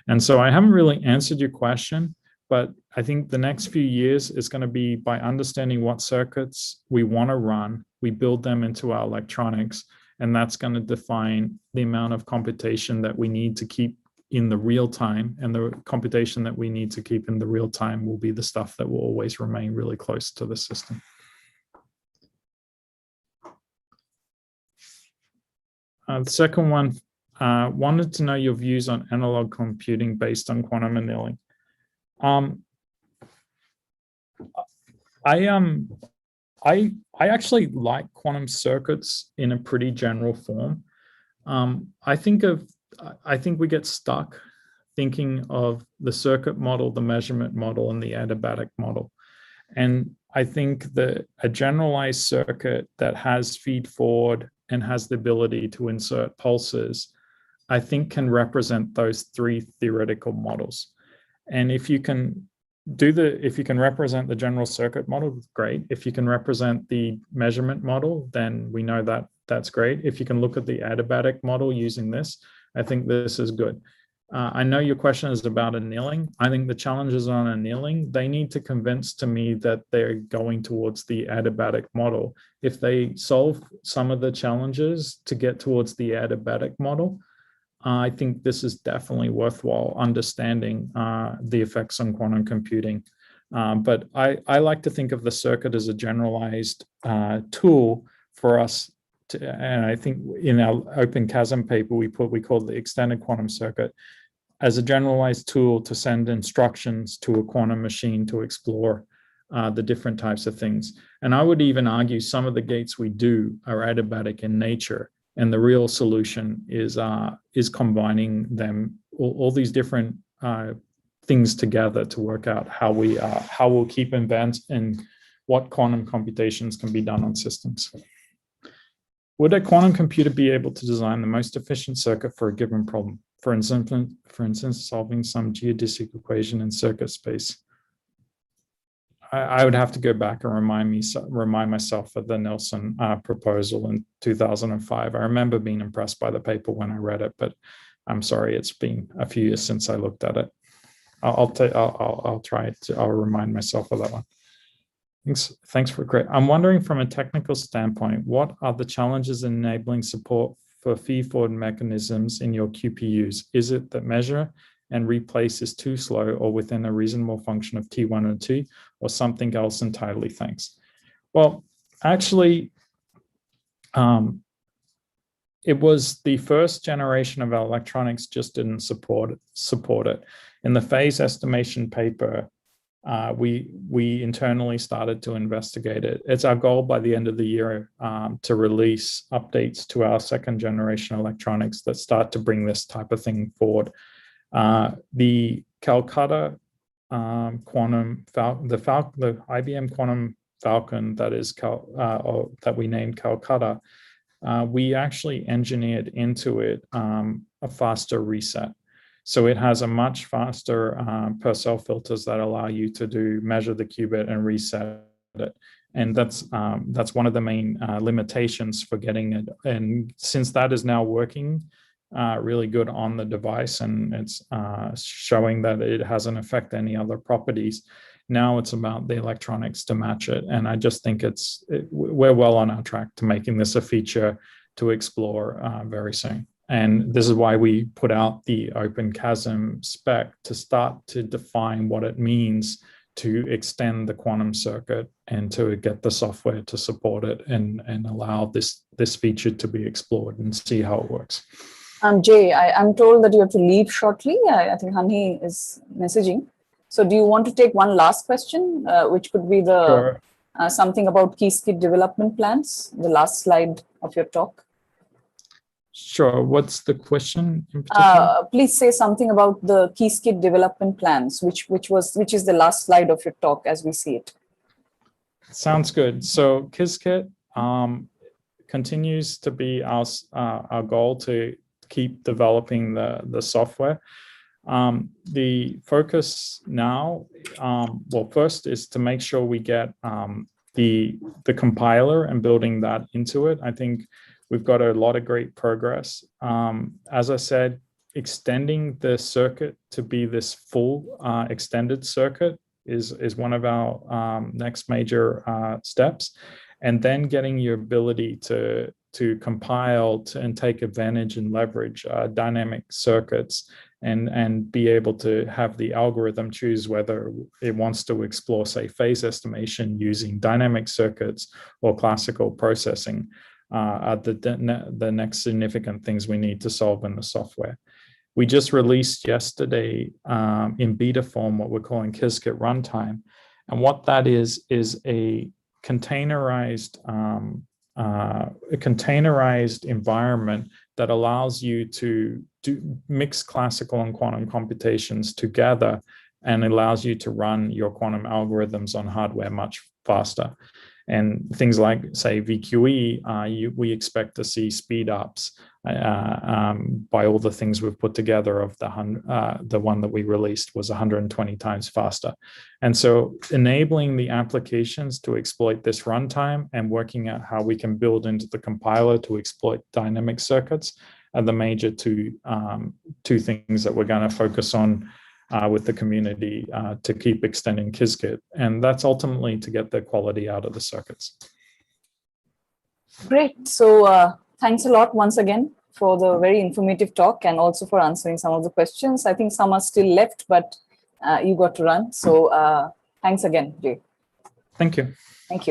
And so I haven't really answered your question, but I think the next few years is going to be by understanding what circuits we want to run, we build them into our electronics, and that's going to define the amount of computation that we need to keep in the real time, and the computation that we need to keep in the real time will be the stuff that will always remain really close to the system. The second one, wanted to know your views on analog computing based on quantum annealing. I actually like quantum circuits in a pretty general form. I think we get stuck thinking of the circuit model, the measurement model, and the adiabatic model. And I think that a generalized circuit that has feed forward and has the ability to insert pulses, I think can represent those three theoretical models. And if you can represent the general circuit model, great. If you can represent the measurement model, then we know that that's great. If you can look at the adiabatic model using this, I think this is good. I know your question is about annealing. I think the challenges on annealing, they need to convince to me that they're going towards the adiabatic model. If they solve some of the challenges to get towards the adiabatic model, I think this is definitely worthwhile understanding the effects on quantum computing. But I like to think of the circuit as a generalized tool for us to, and I think in our Open Chasm paper, we call the extended quantum circuit as a generalized tool to send instructions to a quantum machine to explore the different types of things. And I would even argue some of the gates we do are adiabatic in nature. And the real solution is combining them, all these different things together to work out how we'll keep advanced and what quantum computations can be done on systems. Would a quantum computer be able to design the most efficient circuit for a given problem? For instance, solving some geodesic equation in circuit space. I would have to go back and remind myself of the Nielsen proposal in 2005. I remember being impressed by the paper when I read it, but I'm sorry, it's been a few years since I looked at it. I'll try to. I'll remind myself of that one. Thanks for great. I'm wondering from a technical standpoint, what are the challenges in enabling support for feed-forward mechanisms in your QPUs? Is it that measure and replace is too slow or within a reasonable function of T1 or 2, or something else entirely? Thanks. Well, actually, it was the first generation of electronics just didn't support it. In the phase estimation paper, we internally started to investigate it. It's our goal by the end of the year to release updates to our second generation electronics that start to bring this type of thing forward. The Calcutta Quantum, the IBM Quantum Falcon that we named Calcutta, we actually engineered into it a faster reset. So it has a much faster Purcell filters that allow you to measure the qubit and reset it. And that's one of the main limitations for getting it. And since that is now working really good on the device, and it's showing that it hasn't affected any other properties, now it's about the electronics to match it. And I just think we're well on our track to making this a feature to explore very soon. And this is why we put out the Open Chasm spec to start to define what it means to extend the quantum circuit and to get the software to support it and allow this feature to be explored and see how it works. Jay, I'm told that you have to leave shortly. I think Hani is messaging. So do you want to take one last question, which could be the something about Qiskit development plans, the last slide of your talk? Sure. What's the question in particular? Please say something about the Qiskit development plans, which is the last slide of your talk as we see it. Sounds good. So Qiskit continues to be our goal to keep developing the software. The focus now, well, first is to make sure we get the compiler and building that into it. I think we've got a lot of great progress. As I said, extending the circuit to be this full extended circuit is one of our next major steps. And then getting your ability to compile and take advantage and leverage dynamic circuits and be able to have the algorithm choose whether it wants to explore, say, phase estimation using dynamic circuits or classical processing. Are the next significant things we need to solve in the software. We just released yesterday in beta form what we're calling Qiskit Runtime. And what that is a containerized environment that allows you to mix classical and quantum computations together and allows you to run your quantum algorithms on hardware much faster. And things like, say, VQE, we expect to see speed ups by all the things we've put together of the one that we released was 120 times faster. And so enabling the applications to exploit this runtime and working out how we can build into the compiler to exploit dynamic circuits are the major two things that we're going to focus on with the community to keep extending Qiskit. And that's ultimately to get the quality out of the circuits. Great. So thanks a lot once again for the very informative talk and also for answering some of the questions. I think some are still left, but you got to run. So thanks again, Jay. Thank you. Thank you.